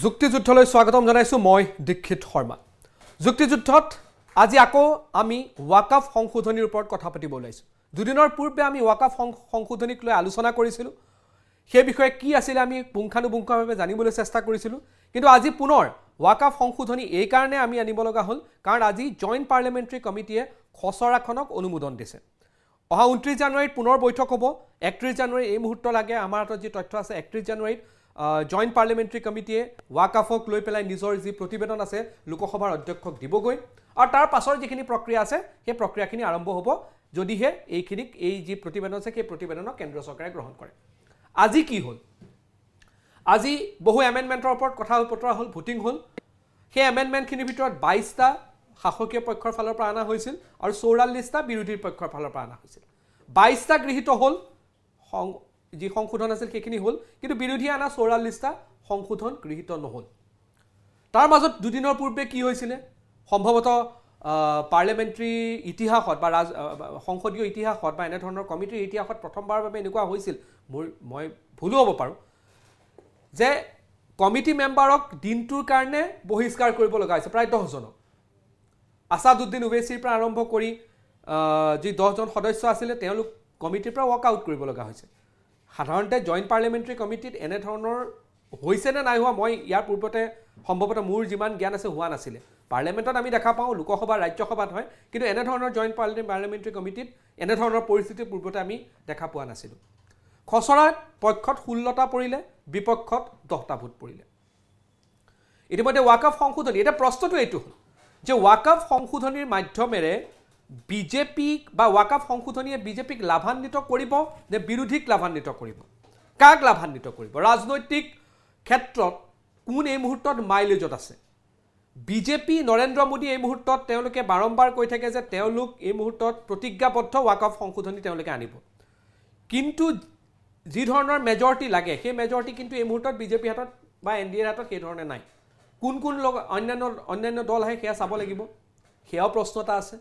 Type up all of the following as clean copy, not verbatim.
যুক্তিযুদ্ধলৈ স্বাগতম জনাইছো মই দীক্ষিত শৰ্মা যুক্তিযুদ্ধত আজি আকৌ আমি ওয়াকাফ সংশোধনীৰ ওপৰত কথা পাতিব ওলাইছো দুদিনৰ পূৰ্বে আমি ওয়াকাফ সংশোধনীক লৈ আলোচনা কৰিছিলো সেই বিষয়ে কি আছিল আমি পুংখানুপুংখভাৱে জানিবলৈ চেষ্টা কৰিছিলো কিন্তু আজি পুনৰ ওয়াকাফ সংশোধনী এই কাৰণে আমি আনিব লগা হল কাৰণ আজি জয়েন্ট পাৰ্লিয়ামেণ্টাৰী কমিটিয়ে খসৰাখনক অনুমোদন দিছে অহা 29 জানুৱাৰীত পুনৰ বৈঠক হ'ব 31 জানুৱাৰী এই মুহূৰ্ত লাগে আমাৰ হাতত যি তথ্য আছে 31 জানুৱাৰীত জয়েন্ট পাৰ্লিয়ামেণ্টাৰী কমিটিয়ে ওয়াকাফক লৈ পেলাই নিজৰ যি প্ৰতিবেদন আছে লোকসভাৰ অধ্যক্ষক দিবগৈ আৰু তাৰ পাছৰ যিখিনি প্ৰক্ৰিয়া আছে সেই প্ৰক্ৰিয়াখিনি আৰম্ভ হ'ব যদিহে এইখিনিক এই যি প্ৰতিবেদন আছে সেই প্ৰতিবেদনক কেন্দ্ৰ চৰকাৰে গ্ৰহণ কৰে আজি কি হ'ল আজি বহু এমেণ্ডমেণ্টৰ ওপৰত কথা পতৰা হ'ল ভোটিং হ'ল সেই এমেণ্ডমেণ্টখিনিৰ ভিতৰত 22টা শাসকীয় পক্ষৰ ফালৰ পৰা আনা হৈছিল আৰু 44টা বিৰোধী পক্ষৰ ফালৰ পৰা আনা হৈছিল 22টা গৃহীত হ'ল যি সংশোধন আছিল সেইখিনি হ'ল কিন্তু বিৰোধী আনা 44টা সংশোধন গৃহীত নহল তাৰ মাজত দুদিনৰ পূৰ্বে কি হৈছিল সম্ভৱতঃ পাৰ্লিয়ামেণ্টাৰী ইতিহাসত বা সংসদীয় ইতিহাসত বা এনে ধৰণৰ কমিটিৰ ইতিহাসত প্ৰথমবাৰৰ বাবে এনেকুৱা হৈছিল মই ভুল হ'ব পাৰো যে কমিটি মেম্বাৰক দিনটোৰ কাৰণে বহিষ্কাৰ কৰিব লগা হৈছে প্ৰায় 10 জনক আসাদুদ্দিন ওৱেইছিৰ পৰা আৰম্ভ কৰি যি 10 জন সদস্য আছিল তেওঁলোক কমিটিৰ পৰা ৱাক আউট কৰিব লগা হৈছে সাধাৰণতে জয়েন্ট পাৰ্লিয়ামেণ্টাৰী কমিটিত এনে ধৰণৰ হৈছে নে নাই হোৱা মই ইয়াৰ পূৰ্বতে সম্ভৱতঃ মোৰ যিমান জ্ঞান আছে হোৱা নাছিলে পাৰ্লিয়ামেণ্টত আমি দেখা পাওঁ লোকসভা ৰাজ্যসভাত হয় কিন্তু এনে ধৰণৰ জয়েন্ট পাৰ্লিয়ামেণ্টাৰী কমিটিত এনে ধৰণৰ পৰিস্থিতিৰ পূৰ্বতে আমি দেখা পোৱা নাছিলোঁ খসৰাত পক্ষত 16টা পৰিলে বিপক্ষত 10টা ভোট পৰিলে ইতিমধ্যে ওয়াকাফ সংশোধনী এটা প্ৰশ্নটো এইটো যে ওয়াকাফ সংশোধনীৰ মাধ্যমেৰে বিজেপিক বা ওয়াকাফ সংশোধনীয়ে বিজেপিক লাভান্বিত কৰিব নে বিৰোধীক লাভান্বিত কৰিব কাক লাভান্বিত কৰিব ৰাজনৈতিক ক্ষেত্ৰত কোন এই মুহূৰ্তত মাইলেজত আছে বিজেপি নৰেন্দ্ৰ মোদী এই মুহূৰ্তত তেওঁলোকে বাৰম্বাৰ কৈ থাকে যে তেওঁলোক এই মুহূৰ্তত প্ৰতিজ্ঞাবদ্ধ ওয়াকাফ সংশোধনী তেওঁলোকে আনিব কিন্তু যি ধৰণৰ মেজৰিটি লাগে সেই মেজৰিটি কিন্তু এই মুহূৰ্তত বিজেপি হাতত বা এনডিএৰ হাতত সেই ধৰণে নাই কোন কোন অন্যান্য দল আহে সেয়া চাব লাগিব সেয়াও প্ৰশ্ন এটা আছে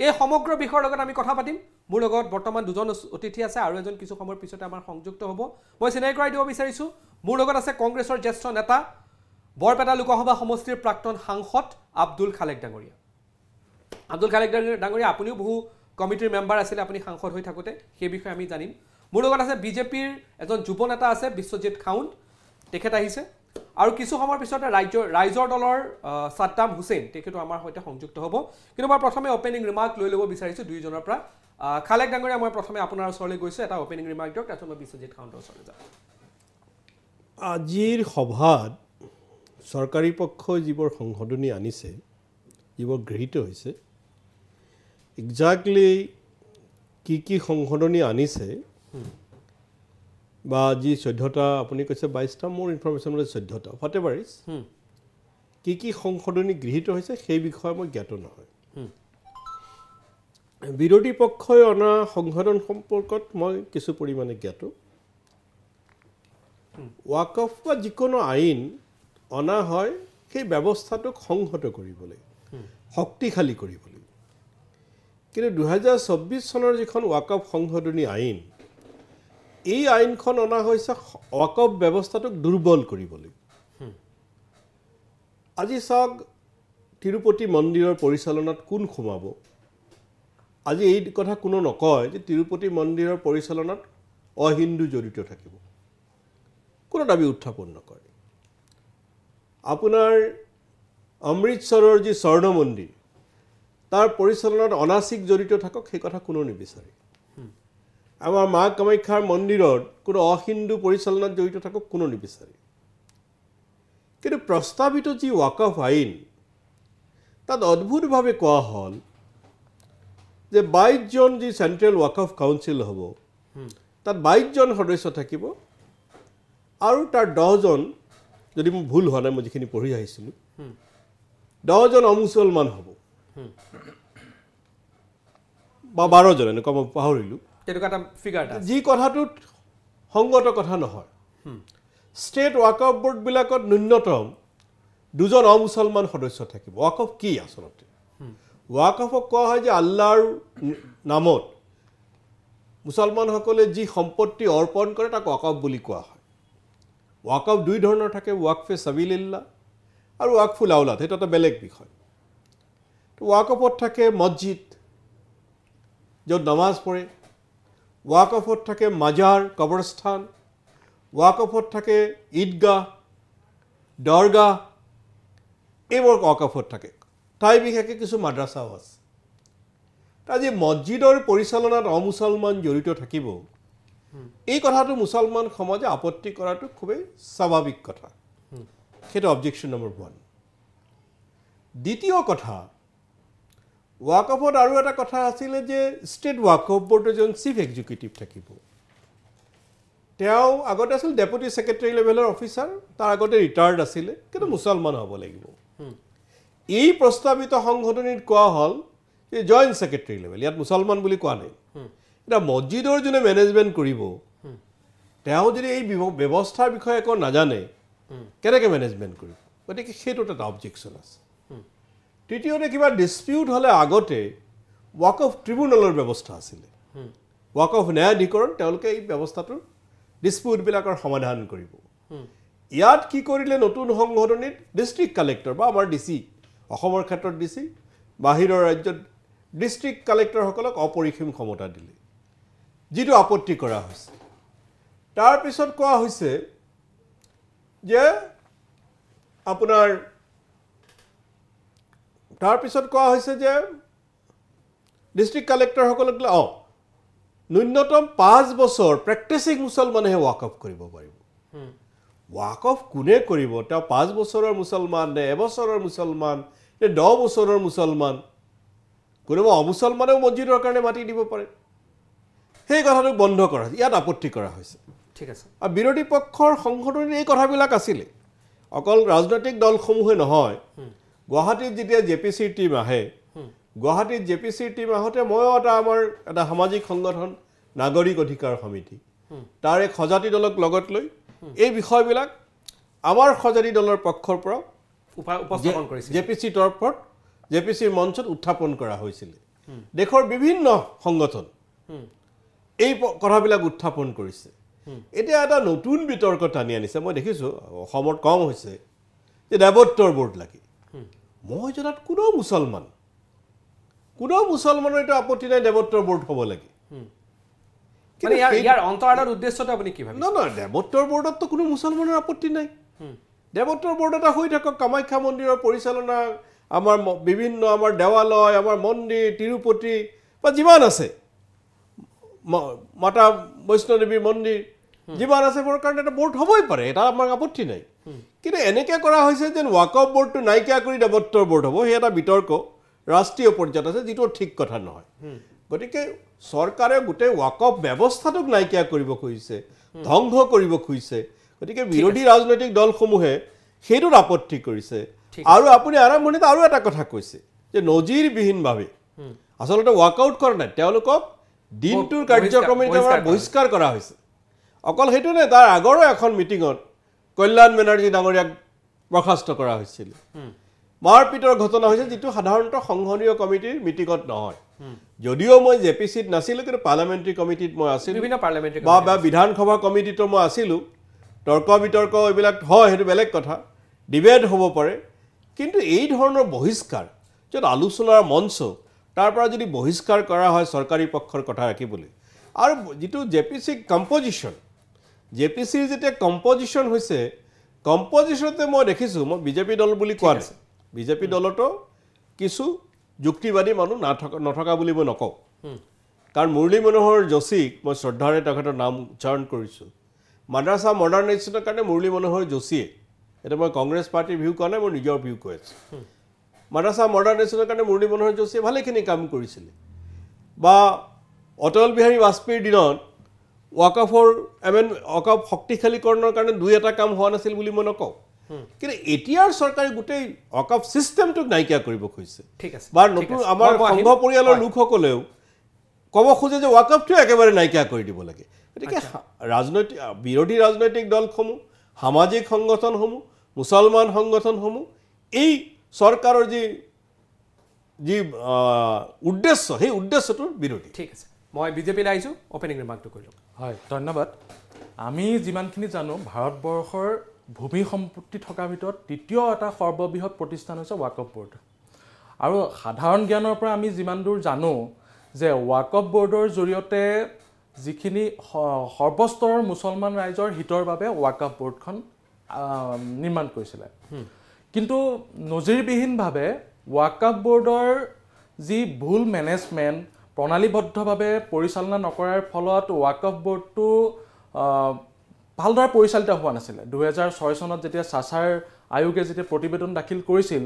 এই সমগ্ৰ বিষয়ৰ লগত আমি কথা পাতিম মোৰ লগত বৰ্তমান দুজন অতিথি আছে আৰু এজন কিছু সময়ৰ পিছতে আমাৰ সংযুক্ত হ'ব মই চিনাই কৰাই দিব বিচাৰিছো মোৰ লগত আছে কংগ্ৰেছৰ জ্যেষ্ঠ নেতা বৰপেটা লোকসভা সমষ্টিৰ প্ৰাক্তন সাংসদ আব্দুল খালেক ডাঙৰীয়া আপুনিও বহু কমিটিৰ মেম্বাৰ আছিল আপুনি সাংসদ হৈ থাকোতে সেই বিষয়ে আমি জানিম মোৰ লগত আছে বিজেপিৰ এজন যুৱ নেতা আছে বিশ্বজিৎ খাউন তেখেত আহিছে আৰু কিছু সময়ৰ পিছতে ৰাইজৰ দলৰ সাদ্দাম হুছেইন তেখেতো আমাৰ সৈতে সংযুক্ত হ'ব কিন্তু মই প্ৰথমে ওপেনিং ৰিমাৰ্ক লৈ ল'ব বিচাৰিছো দুইজনৰ পৰা খালেক ডাঙৰীয়া মই প্ৰথমে আপোনাৰ ওচৰলৈ গৈছো এটা ওপেনিং ৰিমাৰ্ক দিয়ক তাৰপিছত মই বিশ্বজিৎ খাউনৰ ওচৰলৈ যাম আজিৰ সভাত চৰকাৰী পক্ষই যিবোৰ সংশোধনী আনিছে যিবোৰ গৃহীত হৈছে এক্সাক্টলি কি সংশোধনী আনিছে বা যি 14টা আপুনি কৈছে 22টা মোৰ ইনফৰমেশ্যন মতে 14টা হোৱাট এভাৰ ইজ কি সংশোধনী গৃহীত হৈছে সেই বিষয়ে মই জ্ঞাত নহয় বিৰোধী পক্ষই অনা সংশোধন সম্পৰ্কত মই কিছু পৰিমাণে জ্ঞাত ওয়াকফ বা যিকোনো আইন অনা হয় সেই ব্যৱস্থাটোক সংহত কৰিবলৈ শক্তিশালী কৰিবলৈ কিন্তু 2024 চনৰ যিখন ওয়াকফ সংশোধনী আইন এই আইনখন অনা হৈছে ওয়াকফ ব্যৱস্থাটোক দুৰ্বল কৰিবলৈ আজি চাওক তিৰুপতি মন্দিৰৰ পৰিচালনাত কোন সোমাব আজি এই কথা কোনো নকয় যে তিৰুপতি মন্দিৰৰ পৰিচালনাত অহিন্দু জড়িত থাকিব কোনো দাবী উত্থাপন নকৰে আপোনাৰ অমৃতসৰৰ যি স্বৰ্ণ মন্দিৰ তাৰ পৰিচালনাত অনাচিক জড়িত থাকক সেই কথা কোনো নিবিচাৰে আমাৰ মা কামাখ্যাৰ মন্দিৰত কোনো অহিন্দু পৰিচালনাত জড়িত থাকক কোনো নিবিচাৰে কিন্তু প্ৰস্তাৱিত যি ওয়াকফ আইন তাত অদ্ভুতভাৱে কোৱা হ'ল যে 22 জন যি চেণ্ট্ৰেল ওয়াকফ কাউন্সিল হ'ব তাত 22 জন সদস্য থাকিব আৰু তাৰ 10 জন যদি মোৰ ভুল হোৱা নাই মই যিখিনি পঢ়ি আহিছিলোঁ 10 জন অমুছলমান হ'ব বা 12 জন এনেকুৱা মই পাহৰিলোঁ যি কথাটোত সংগত কথা নহয় ষ্টেট ওয়াকফ বোৰ্ডবিলাকত ন্যূনতম 2 জন অমুছলমান সদস্য থাকিব ওয়াকফ কি আচলতে ওয়াকফক কোৱা হয় যে আল্লাহৰ নামত মুছলমানসকলে যি সম্পত্তি অৰ্পণ কৰে তাক ওয়াকফ বুলি কোৱা হয় ৱাকফ দুই ধৰণৰ থাকে, ৱাকফে সাবিলিল্লাহ আৰু ৱাকফুল আউলাদ, সেইটো এটা বেলেগ বিষয়। তো ৱাকফত থাকে মছজিদ য'ত নামাজ পঢ়ে, ৱাকফত থাকে মাজাৰ কবৰস্থান, ৱাকফত থাকে ঈদগাহ দৰগাহ, এইবোৰ ৱাকফত থাকে। ঠাই বিশেষে কিছু মাদ্ৰাছাও আছে। আজি মছজিদৰ পৰিচালনাত অমুছলমান জড়িত থাকিব, এই কথাটো মুছলমান সমাজে আপত্তি কৰাটো খুবেই স্বাভাৱিক কথা। সেইটো অবজেকশ্যন নম্বৰ 1। দ্বিতীয় কথা, ৱাকফত আৰু এটা কথা আছিলে যে ষ্টেট ৱাকফ বোৰ্ডৰ এজন চিফ এক্সিকিউটিভ থাকিব। তেওঁ আগতে আছিল ডেপুটি ছেক্ৰেটাৰী লেভেলৰ অফিচাৰ, তাৰ আগতে ৰিটায়াৰ্ড আছিলে, কিন্তু মুছলমান হ'ব লাগিব। এই প্ৰস্তাৱিত সংশোধনীত কোৱা হ'ল যে জইণ্ট ছেক্ৰেটাৰী লেভেল, ইয়াত মুছলমান বুলি কোৱা নাই। এতিয়া মছজিদৰ যোনে মেনেজমেণ্ট কৰিব, তেওঁ যদি এই ব্যৱস্থাৰ বিষয়ে একো নাজানে, কেনেকৈ মেনেজমেণ্ট কৰিব? গতিকে সেইটোত এটা অবজেকশ্যন আছে। তৃতীয়তে, কিবা ডিছপিউট হ'লে আগতে ৱাকফ ট্ৰিবিউনেলৰ ব্যৱস্থা আছিলে, ৱাকফ ন্যায়াধিকৰণ, তেওঁলোকে এই ব্যৱস্থাটোৰ ডিছপিউটবিলাকৰ সমাধান কৰিব। ইয়াত কি কৰিলে নতুন সংশোধনীত ডিষ্ট্ৰিক্ট কালেক্টৰ বা আমাৰ DC, অসমৰ ক্ষেত্ৰত DC, বাহিৰৰ ৰাজ্যত ডিষ্ট্ৰিক্ট কালেক্টৰসকলক অপৰিসীম ক্ষমতা দিলে, যিটো আপত্তি কৰা হৈছে। তাৰপিছত কোৱা হৈছে যে আপোনাৰ ডিষ্ট্ৰিক্ট কালেক্টৰসকলক ন্যূনতম 5 বছৰ প্ৰেক্টিচিং মুছলমানেহে ৱাকফ কৰিব পাৰিব। ৱাকফ কোনে কৰিব? তেওঁ 5 বছৰৰ মুছলমান নে এবছৰৰ মুছলমান নে 10 বছৰৰ মুছলমান? কোনোবা অমুছলমানেও মছজিদৰ কাৰণে মাটি দিব পাৰে। সেই কথাটো বন্ধ কৰা হৈছে, ইয়াত আপত্তি কৰা হৈছে। ঠিক আছে। আৰু বিৰোধী পক্ষৰ সংশোধনীত এই কথাবিলাক আছিলে। অকল ৰাজনৈতিক দলসমূহে নহয়, গুৱাহাটীত যেতিয়া JPCৰ টীম আহে, গুৱাহাটীত JPCৰ টীম আহোঁতে ময়ো আমাৰ এটা সামাজিক সংগঠন নাগৰিক অধিকাৰ সমিতি, তাৰ এক সজাতি দলক লগত লৈ এই বিষয়বিলাক আমাৰ সজাতি দলৰ পক্ষৰ পৰা উপস্থাপন কৰিছিল। JPCৰ তৰফত, JPCৰ মঞ্চত উত্থাপন কৰা হৈছিলে। দেশৰ বিভিন্ন সংগঠন এই কথাবিলাক উত্থাপন কৰিছে। এতিয়া এটা নতুন বিতৰ্ক টানি আনিছে। মই দেখিছোঁ অসমত কম হৈছে যে দেৱত্বৰ বোৰ্ড লাগে। মই জনাত কোনো মুছলমানৰ এটা আপত্তি নাই দেৱত্বৰ বোৰ্ড হ'ব লাগে। মানে ইয়াৰ অন্তৰালৰ উদ্দেশ্যটো আপুনি কি ভাবে? নহয়, দেৱত্বৰ বোৰ্ডততো কোনো মুছলমানৰ আপত্তি নাই। দেৱত্বৰ বোৰ্ড এটা হৈ থাকক, কামাখ্যা মন্দিৰৰ পৰিচালনা, আমাৰ বিভিন্ন আমাৰ দেৱালয়, আমাৰ মন্দিৰ, তিৰুপতি বা যিমান আছে, মাতা বৈষ্ণদেৱীৰ মন্দিৰ যিমান আছে, মোৰ কাৰণে এটা বোৰ্ড হ'বই পাৰে, এটা আমাৰ আপত্তি নাই। কিন্তু এনেকৈ কৰা হৈছে যেন ৱাকফ বোৰ্ডটো নাইকিয়া কৰি দেৱত্বৰ বোৰ্ড হ'ব, সেই এটা বিতৰ্ক ৰাষ্ট্ৰীয় পৰ্যায়ত আছে, যিটো ঠিক কথা নহয়। গতিকে চৰকাৰে গোটেই ৱাকফ ব্যৱস্থাটোক নাইকিয়া কৰিব খুজিছে, ধ্বংস কৰিব খুজিছে। গতিকে বিৰোধী ৰাজনৈতিক দলসমূহে সেইটোত আপত্তি কৰিছে। আৰু আপুনি আৰম্ভণিতে আৰু এটা কথা কৈছে যে নজিৰবিহীনভাৱে আচলতে ৱাকআউট কৰা নাই, তেওঁলোকক দিনটোৰ কাৰ্যক্ৰমৰ পৰা বহিষ্কাৰ কৰা হৈছে। অকল সেইটো নাই, তাৰ আগৰো এখন মিটিঙত কল্যাণ বেনাৰ্জী ডাঙৰীয়াক বৰ্খাস্ত কৰা হৈছিল। মাৰপিটৰ ঘটনা হৈছে, যিটো সাধাৰণতে সংসদীয় কমিটিৰ মিটিঙত নহয়। যদিও মই JPCত নাছিলোঁ, কিন্তু পাৰ্লামেণ্টাৰী কমিটিত মই আছিলোঁ, বা বিধানসভা কমিটিতো মই আছিলোঁ। তৰ্ক বিতৰ্ক এইবিলাক হয়, সেইটো বেলেগ কথা, ডিবেট হ'ব পাৰে। কিন্তু এই ধৰণৰ বহিষ্কাৰ, য'ত আলোচনাৰ মঞ্চ, তাৰ পৰা যদি বহিষ্কাৰ কৰা হয় চৰকাৰী পক্ষৰ কথা ৰাখিবলৈ, আৰু যিটো JPC কম্পজিশ্যন, JPCৰ যেতিয়া কম্পজিশ্যন হৈছে, কম্পজিশ্যনতে মই দেখিছোঁ, মই বিজেপি দল বুলি কোৱা নাই, বিজেপি দলতো কিছু যুক্তিবাদী মানুহ নথকা বুলি মই নকওঁ। কাৰণ মুৰলী মনোহৰ যোশীক মই শ্ৰদ্ধাৰে তেখেতৰ নাম উচ্চাৰণ কৰিছোঁ। মাদ্ৰাছা মডাৰ্ণাইজেশ্যনৰ কাৰণে মুৰলী মনোহৰ যোশীয়ে, এতিয়া মই কংগ্ৰেছ পাৰ্টিৰ ভিউ কোৱা নাই, মই নিজৰ ভিউ কৈ আছোঁ। মাদ্ৰাছা মডাৰ্ণাইজেশ্যনৰ কাৰণে মুৰলী মনোহৰ যোশীয়ে ভালেখিনি কাম কৰিছিলে। বা অটল বিহাৰী বাজপেয়ীৰ দিনত ৱাকফ শক্তিশালীকৰণৰ কাৰণে 2-এটা কাম হোৱা নাছিল বুলি মই নকওঁ। কিন্তু এতিয়াৰ চৰকাৰে গোটেই ৱাকফ ছিষ্টেমটোক নাইকিয়া কৰিব খুজিছে। বা নতুন আমাৰ সংঘ পৰিয়ালৰ লোকসকলেও ক'ব খোজে যে ৱাকফটো একেবাৰে নাইকিয়া কৰি দিব লাগে। গতিকে বিৰোধী ৰাজনৈতিক দলসমূহ, সামাজিক সংগঠনসমূহ, মুছলমান সংগঠনসমূহ এই চৰকাৰৰ যি উদ্দেশ্য, সেই উদ্দেশ্যটোৰ বিৰোধী। ঠিক আছে, মই বিজেপিলৈ আহিছোঁ, অপেনিং ৰিমাৰ্কটো কৰিলোঁ। হয়, ধন্যবাদ। আমি যিমানখিনি জানো ভাৰতবৰ্ষৰ ভূমি সম্পত্তি থকাৰ ভিতৰত তৃতীয় এটা সৰ্ববৃহৎ প্ৰতিষ্ঠান হৈছে ৱাকফ বোৰ্ড আৰু সাধাৰণ জ্ঞানৰ পৰা আমি যিমান দূৰ জানো যে ৱাকফ বোৰ্ডৰ জৰিয়তে যিখিনি সৰ্বস্তৰৰ মুছলমান ৰাইজৰ হিতৰ বাবে ৱাকফ বোৰ্ডখন নিৰ্মাণ কৰিছিলে কিন্তু নজিৰবিহীনভাৱে ৱাকফ বোৰ্ডৰ যি ভুল মেনেজমেণ্ট প্ৰণালীবদ্ধভাৱে পৰিচালনা নকৰাৰ ফলত ৱাকফ বোৰ্ডটো ভালদৰে পৰিচালিত হোৱা নাছিলে 2006 চনত যেতিয়া চাচাৰ আয়োগে যেতিয়া প্ৰতিবেদন দাখিল কৰিছিল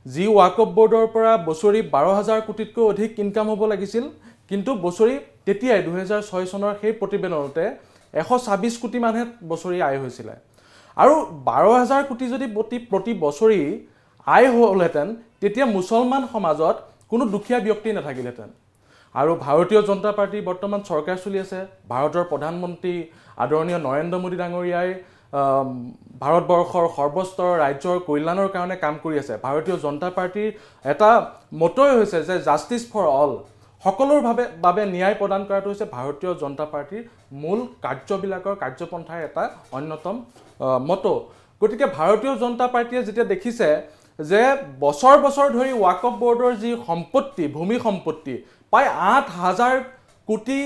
যি ৱাকফ বোৰ্ডৰ পৰা বছৰি 12,000 কোটিতকৈ অধিক ইনকাম হ'ব লাগিছিল কিন্তু বছৰি তেতিয়াই 2006 চনৰ সেই প্ৰতিবেদনতে 126 কোটি মানহে বছৰি আয় হৈছিল আৰু 12,000 কোটি যদি প্ৰতি বছৰি আয় হ'লহেঁতেন তেতিয়া মুছলমান সমাজত কোনো দুখীয়া ব্যক্তি নাথাকিলহেঁতেন আৰু ভাৰতীয় জনতা পাৰ্টি বৰ্তমান চৰকাৰ চলি আছে ভাৰতৰ প্ৰধানমন্ত্ৰী আদৰণীয় নৰেন্দ্ৰ মোদী ডাঙৰীয়াই ভাৰতবৰ্ষৰ সৰ্বস্তৰৰ ৰাজ্যৰ কল্যাণৰ কাৰণে কাম কৰি আছে ভাৰতীয় জনতা পাৰ্টিৰ এটা মতই হৈছে যে জাষ্টিছ ফৰ অল সকলোৰ বাবে ন্যায় প্ৰদান কৰাটো হৈছে ভাৰতীয় জনতা পাৰ্টিৰ মূল কাৰ্যবিলাকৰ কাৰ্যপন্থাৰ এটা অন্যতম মতো গতিকে ভাৰতীয় জনতা পাৰ্টিয়ে যেতিয়া দেখিছে যে বছৰ বছৰ ধৰি ৱাকফ বোৰ্ডৰ যি সম্পত্তি ভূমি সম্পত্তি প্ৰায় 8,000 কোটি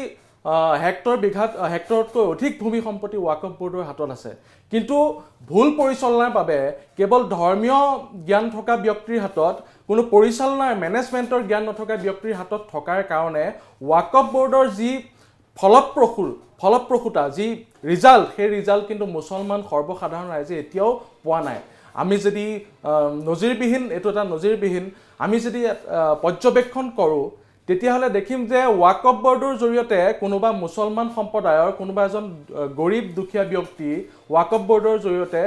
হেক্টৰতকৈ অধিক ভূমি সম্পত্তি ৱাকফ বোৰ্ডৰ হাতত আছে কিন্তু ভুল পৰিচালনাৰ বাবে কেৱল ধৰ্মীয় জ্ঞান থকা ব্যক্তিৰ হাতত কোনো পৰিচালনাৰ মেনেজমেণ্টৰ জ্ঞান নথকা ব্যক্তিৰ হাতত থকাৰ কাৰণে ৱাকফ বোৰ্ডৰ যি ফলপ্ৰসূতা যি ৰিজাল্ট সেই ৰিজাল্ট কিন্তু মুছলমান সৰ্বসাধাৰণ ৰাইজে এতিয়াও পোৱা নাই আমি যদি নজিৰবিহীন এইটো এটা নজিৰবিহীন আমি যদি পৰ্যবেক্ষণ কৰোঁ তেতিয়াহ'লে দেখিম যে ৱাকফ বোৰ্ডৰ জৰিয়তে কোনোবা মুছলমান সম্প্ৰদায়ৰ কোনোবা এজন গৰীব দুখীয়া ব্যক্তি ৱাকফ বোৰ্ডৰ জৰিয়তে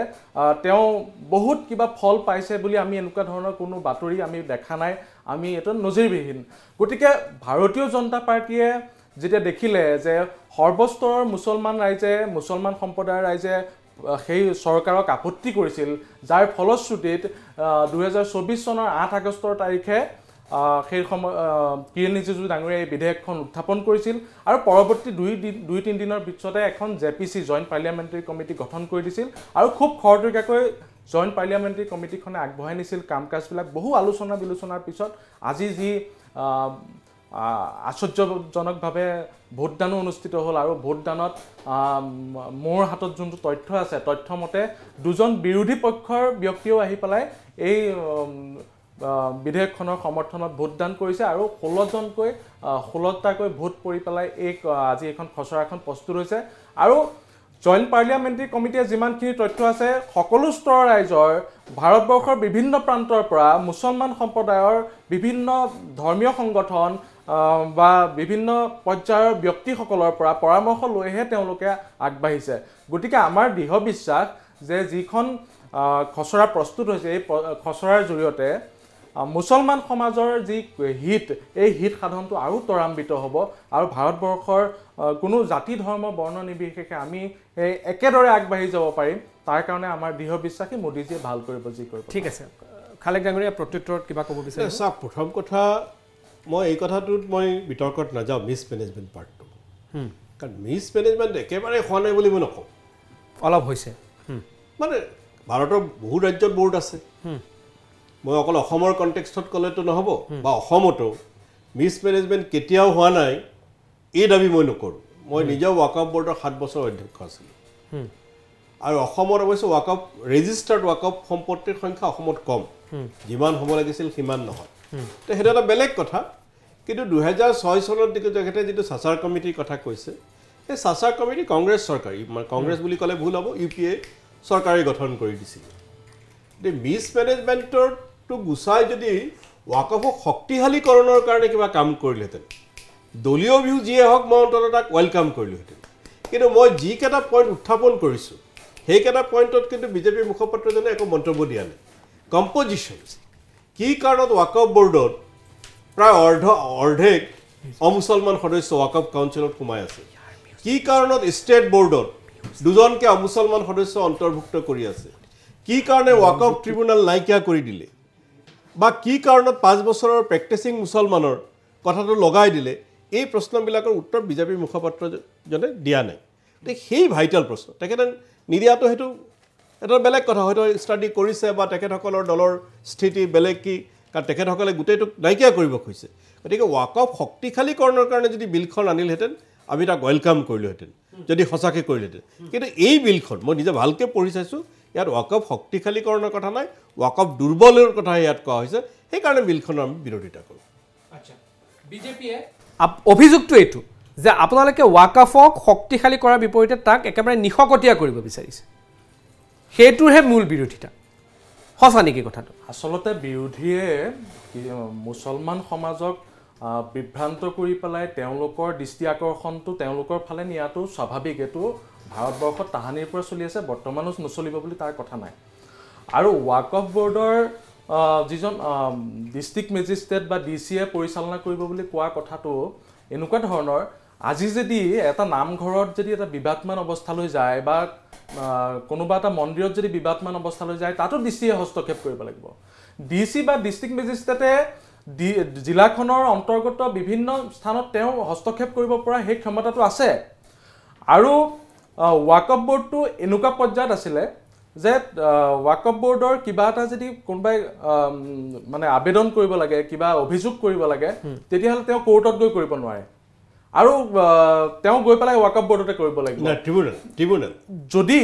তেওঁ বহুত কিবা ফল পাইছে বুলি আমি এনেকুৱা ধৰণৰ কোনো বাতৰি আমি দেখা নাই আমি এটা নজিৰবিহীন গতিকে ভাৰতীয় জনতা পাৰ্টিয়ে যেতিয়া দেখিলে যে সৰ্বস্তৰৰ মুছলমান সম্প্ৰদায়ৰ ৰাইজে সেই চৰকাৰক আপত্তি কৰিছিল যাৰ ফলশ্ৰুতিত 2024 চনৰ 8 আগষ্টৰ তাৰিখে সেই সময় কিৰণ ৰিজিজু ডাঙৰীয়াই এই বিধেয়কখন উত্থাপন কৰিছিল আৰু পৰৱৰ্তী 2-3 দিনৰ পিছতে এখন জেপিচি জইণ্ট পাৰ্লিয়ামেণ্টাৰী কমিটি গঠন কৰি দিছিল আৰু খুব খৰতকীয়াকৈ জইণ্ট পাৰ্লিয়ামেণ্টাৰী কমিটিখনে আগবঢ়াই নিছিল কাম কাজবিলাক বহু আলোচনা বিলোচনাৰ পিছত আজি যি আশ্চৰ্যজনকভাৱে ভোটদানো অনুষ্ঠিত হ'ল আৰু ভোটদানত মোৰ হাতত যোনটো তথ্য আছে তথ্যমতে দুজন বিৰোধী পক্ষৰ ব্যক্তিও আহি পেলাই এই বিধেয়কখনৰ সমৰ্থনত ভোটদান কৰিছে আৰু 16টাকৈ ভোট পৰি পেলাই আজি এখন খচৰাখন প্ৰস্তুত হৈছে আৰু জইণ্ট পাৰ্লিয়ামেণ্টাৰী কমিটিয়ে যিমানখিনি তথ্য আছে সকলো স্তৰৰ ৰাইজৰ ভাৰতবৰ্ষৰ বিভিন্ন প্ৰান্তৰ পৰা মুছলমান সম্প্ৰদায়ৰ বিভিন্ন ধৰ্মীয় সংগঠন বা বিভিন্ন পৰ্যায়ৰ ব্যক্তিসকলৰ পৰা পৰামৰ্শ লৈহে তেওঁলোকে আগবাঢ়িছে গতিকে আমাৰ দৃঢ় বিশ্বাস যে যিখন খচৰা প্ৰস্তুত হৈছে এই খচৰাৰ জৰিয়তে মুছলমান সমাজৰ যি এই হিত সাধনটো আৰু ত্বৰান্বিত হ'ব আৰু ভাৰতবৰ্ষৰ কোনো জাতি ধৰ্ম বৰ্ণ নিৰ্বিশেষে আমি একেদৰে আগবাঢ়ি যাব পাৰিম তাৰ কাৰণে আমাৰ দৃঢ় বিশ্বাসী মোদীজীয়ে ভাল কৰিব যি কৰিব ঠিক আছে খালেক ডাঙৰীয়া প্ৰত্যুত্তৰত কিবা ক'ব বিচাৰে চাওক প্ৰথম কথা মই এই কথাটোত মই বিতৰ্কত নাযাওঁ মিছমেনেজমেণ্ট পাৰ্টটো কাৰণ মিছমেনেজমেণ্ট একেবাৰে হোৱা নাই বুলি মই নকওঁ অলপ হৈছে মানে ভাৰতৰ বহু ৰাজ্যত বোৰ্ড আছে মই অকল অসমৰ কণ্টেক্সটত ক'লেতো নহ'ব বা অসমতো মিছমেনেজমেণ্ট কেতিয়াও হোৱা নাই এই দাবী মই নকৰোঁ মই নিজেও ৱাকফ বোৰ্ডৰ 7 বছৰ অধ্যক্ষ আছিলোঁ আৰু অসমত অৱশ্যে ৰেজিষ্টাৰ্ড ৱাকফ সম্পত্তিৰ সংখ্যা অসমত কম যিমান হ'ব লাগিছিল সিমান নহয় তো সেইটো এটা বেলেগ কথা কিন্তু 2006 চনত তেখেতে যিটো চাচাৰ কমিটিৰ কথা কৈছে সেই চাচাৰ কমিটি কংগ্ৰেছ চৰকাৰী কংগ্ৰেছ বুলি ক'লে ভুল হ'ব UPA চৰকাৰে গঠন কৰি দিছিল মিছমেনেজমেণ্টৰটো গুচাই যদি ৱাকফক শক্তিশালীকৰণৰ কাৰণে কিবা কাম কৰিলেহেঁতেন দলীয় ভিউ যিয়ে হওক মই অন্ততঃ তাক ৱেলকাম কৰিলোহেঁতেন কিন্তু মই যিকেইটা পইণ্ট উত্থাপন কৰিছোঁ সেইকেইটা পইণ্টত কিন্তু বিজেপিৰ মুখপাত্ৰজনে একো মন্তব্য দিয়া নাই কম্পজিশ্যন কি কাৰণত ৱাকফ বোৰ্ডত প্ৰায় অৰ্ধেক অমুছলমান সদস্য ৱাকফ কাউন্সিলত সোমাই আছে কি কাৰণত ষ্টেট বোৰ্ডত দুজনকে অমুছলমান সদস্য অন্তৰ্ভুক্ত কৰি আছে কি কাৰণে ৱাকফ ট্ৰিব্যুনেল নাইকিয়া কৰি দিলে বা কি কাৰণত 5 বছৰৰ প্ৰেক্টিচিং মুছলমানৰ কথাটো লগাই দিলে এই প্ৰশ্নবিলাকৰ উত্তৰ বিজেপিৰ মুখপাত্ৰজনে দিয়া নাই গতিকে সেই ভাইটেল প্ৰশ্ন তেখেতে নিদিয়াটো সেইটো এটা বেলেগ কথা হয়তো ষ্টাডি কৰিছে বা তেখেতসকলৰ দলৰ স্থিতি বেলেগ কি কাৰণ তেখেতসকলে গোটেইটোক নাইকিয়া কৰিব খুজিছে গতিকে ৱাকফ শক্তিশালীকৰণৰ কাৰণে যদি বিলখন আনিলহেঁতেন আমি তাক ৱেলকাম কৰিলোহেঁতেন যদি সঁচাকৈ কৰিলোহেঁতেন কিন্তু এই বিলখন মই নিজে ভালকৈ পঢ়ি চাইছোঁ ইয়াত ৱাকফ শক্তিশালীকৰণৰ কথা নাই ৱাকফ দুৰ্বলৰ কথা ইয়াত কোৱা হৈছে সেইকাৰণে বিলখনৰ আমি বিৰোধিতা কৰোঁ আচ্ছা বিজেপিয়ে অভিযোগটো এইটো যে আপোনালোকে ৱাকফক শক্তিশালী কৰাৰ বিপৰীতে তাক একেবাৰে নিশকতীয়া কৰিব বিচাৰিছে সেইটোৰহে মূল বিৰোধিতা সঁচা নেকি কথাটো আচলতে বিৰোধীয়ে মুছলমান সমাজক বিভ্ৰান্ত কৰি পেলাই তেওঁলোকৰ দৃষ্টি আকৰ্ষণটো তেওঁলোকৰ ফালে নিয়াটো স্বাভাৱিক এইটো ভাৰতবৰ্ষত তাহানিৰ পৰা চলি আছে বৰ্তমানো নচলিব বুলি তাৰ কথা নাই আৰু ৱাকফ বৰ্ডৰ যিজন ডিষ্ট্ৰিক্ট মেজিষ্ট্ৰেট বা ডিচিয়ে পৰিচালনা কৰিব বুলি কোৱা কথাটো এনেকুৱা ধৰণৰ আজি যদি এটা নামঘৰত যদি এটা বিবাদমান অৱস্থালৈ যায় বা কোনোবা এটা মন্দিৰত যদি বিবাদমান অৱস্থালৈ যায় তাতো ডিচিয়ে হস্তক্ষেপ কৰিব লাগিব ডিচি বা ডিষ্ট্ৰিক্ট মেজিষ্ট্ৰেটে জিলাখনৰ অন্তৰ্গত বিভিন্ন স্থানত তেওঁ হস্তক্ষেপ কৰিব পৰা সেই ক্ষমতাটো আছে আৰু ৱাকফ বৰ্ডটো এনেকুৱা পৰ্যায়ত আছিলে যে ৱাকফ বৰ্ডৰ কিবা এটা যদি কোনোবাই মানে আবেদন কৰিব লাগে কিবা অভিযোগ কৰিব লাগে তেতিয়াহ'লে তেওঁ কোৰ্টত গৈ কৰিব নোৱাৰে আৰু তেওঁ গৈ পেলাই ৱাকফ বৰ্ডতে কৰিব লাগিব ট্ৰিবিউনেল যদি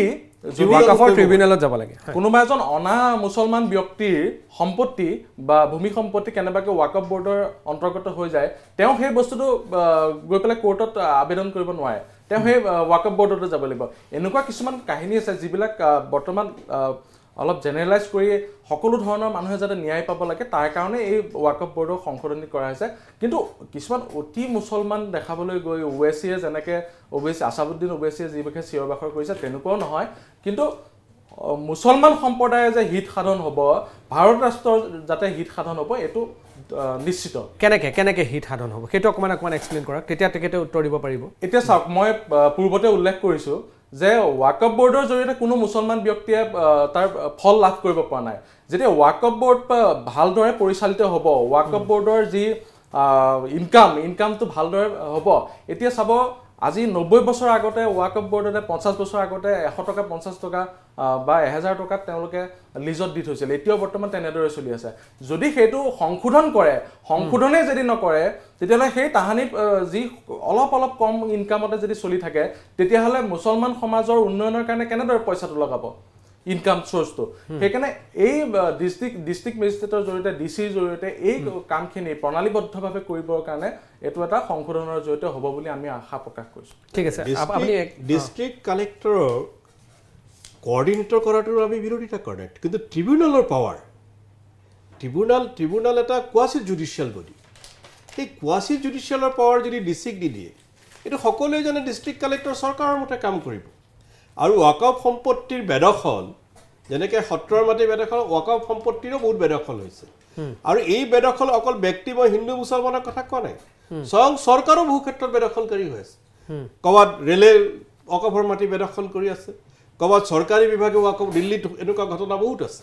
ৱাকফৰ ট্ৰিবিউনেলত যাব লাগে কোনোবা এজন অনা মুছলমান ব্যক্তিৰ সম্পত্তি বা ভূমি সম্পত্তি কেনেবাকৈ ৱাকফ বৰ্ডৰ অন্তৰ্গত হৈ যায় তেওঁ সেই বস্তুটো গৈ পেলাই কোৰ্টত আবেদন কৰিব নোৱাৰে তেওঁ সেই ৱাকফ বৰ্ডতে যাব লাগিব এনেকুৱা কিছুমান কাহিনী আছে যিবিলাক বৰ্তমান অলপ জেনেৰেলাইজ কৰি সকলো ধৰণৰ মানুহে যাতে ন্যায় পাব লাগে তাৰ কাৰণে এই ৱাকফ বৰ্ডৰ সংশোধনী কৰা হৈছে কিন্তু কিছুমান অতি মুছলমান দেখাবলৈ গৈ ওৱেচিয়ে যেনেকৈ আছাদুদ্দিন ওৱেচিয়ে যি বিষয়ে চিঞৰ বাখৰ কৰিছে তেনেকুৱাও নহয় কিন্তু মুছলমান সম্প্ৰদায়ে যে হিত সাধন হ'ব ভাৰত ৰাষ্ট্ৰৰ যাতে হিত সাধন হ'ব এইটো নিশ্চিত কেনেকৈ হিত সাধন হ'ব সেইটো অকণমান এক্সপ্লেইন কৰক তেতিয়া তেখেতে উত্তৰ দিব পাৰিব এতিয়া চাওক মই পূৰ্বতে উল্লেখ কৰিছোঁ যে ৱাকফ বৰ্ডৰ জৰিয়তে কোনো মুছলমান ব্যক্তিয়ে তাৰ ফল লাভ কৰিব পৰা নাই যেতিয়া ৱাকফ বৰ্ড ভালদৰে পৰিচালিত হ'ব ৱাকফ বৰ্ডৰ যি ইনকামটো ভালদৰে হ'ব এতিয়া চাব আজি 90 বছৰ আগতে ৱাকফ বৰ্ডতে 50 বছৰ আগতে 100 টকা 50 টকা বা 1000 টকাত তেওঁলোকে লিজত দি থৈছিল এতিয়াও বৰ্তমান তেনেদৰে চলি আছে যদি সেইটো সংশোধনে যদি নকৰে তেতিয়াহ'লে সেই তাহানিত যি অলপ কম ইনকামতে যদি চলি থাকে তেতিয়াহ'লে মুছলমান সমাজৰ উন্নয়নৰ কাৰণে কেনেদৰে পইচাটো লগাব ইনকাম সোৰ্সটো সেইকাৰণে এই ডিষ্ট্ৰিক্ট মেজিষ্ট্ৰেটৰ জৰিয়তে ডিচিৰ জৰিয়তে এই কামখিনি প্ৰণালীবদ্ধভাৱে কৰিবৰ কাৰণে এইটো এটা সংশোধনৰ জৰিয়তে হ'ব বুলি আমি আশা প্ৰকাশ কৰিছোঁ ঠিক আছে আপুনি ডিষ্ট্ৰিক্ট কালেক্টৰৰ কোঅৰ্ডিনেটৰ কৰাটোৰ আমি বিৰোধিতা কৰা নাই কিন্তু ট্ৰিবিউনেলৰ পাৱাৰ ট্ৰিবিউনেল এটা কোৱাচি জুডিচিয়েল বডি সেই কোৱাচি জুডিচিয়েলৰ পাৱাৰ যদি ডিচিক দি দিয়ে এইটো সকলোৱে জানে ডিষ্ট্ৰিক্ট কালেক্টৰ চৰকাৰৰ মতে কাম কৰিব আৰু ৱাকফ সম্পত্তিৰ বেদখল যেনেকৈ সত্ৰৰ মাটি বেদখল ৱাকফ সম্পত্তিৰো বহুত বেদখল হৈছে আৰু এই বেদখল অকল ব্যক্তি মই হিন্দু মুছলমানৰ কথা কোৱা নাই স্বয়ং চৰকাৰো বহু ক্ষেত্ৰত বেদখলকাৰী হৈ আছে ক'ৰবাত ৰেলে ৱাকফৰ মাটি বেদখল কৰি আছে ক'ৰবাত চৰকাৰী বিভাগে ৱাকফ দিল্লীত এনেকুৱা ঘটনা বহুত আছে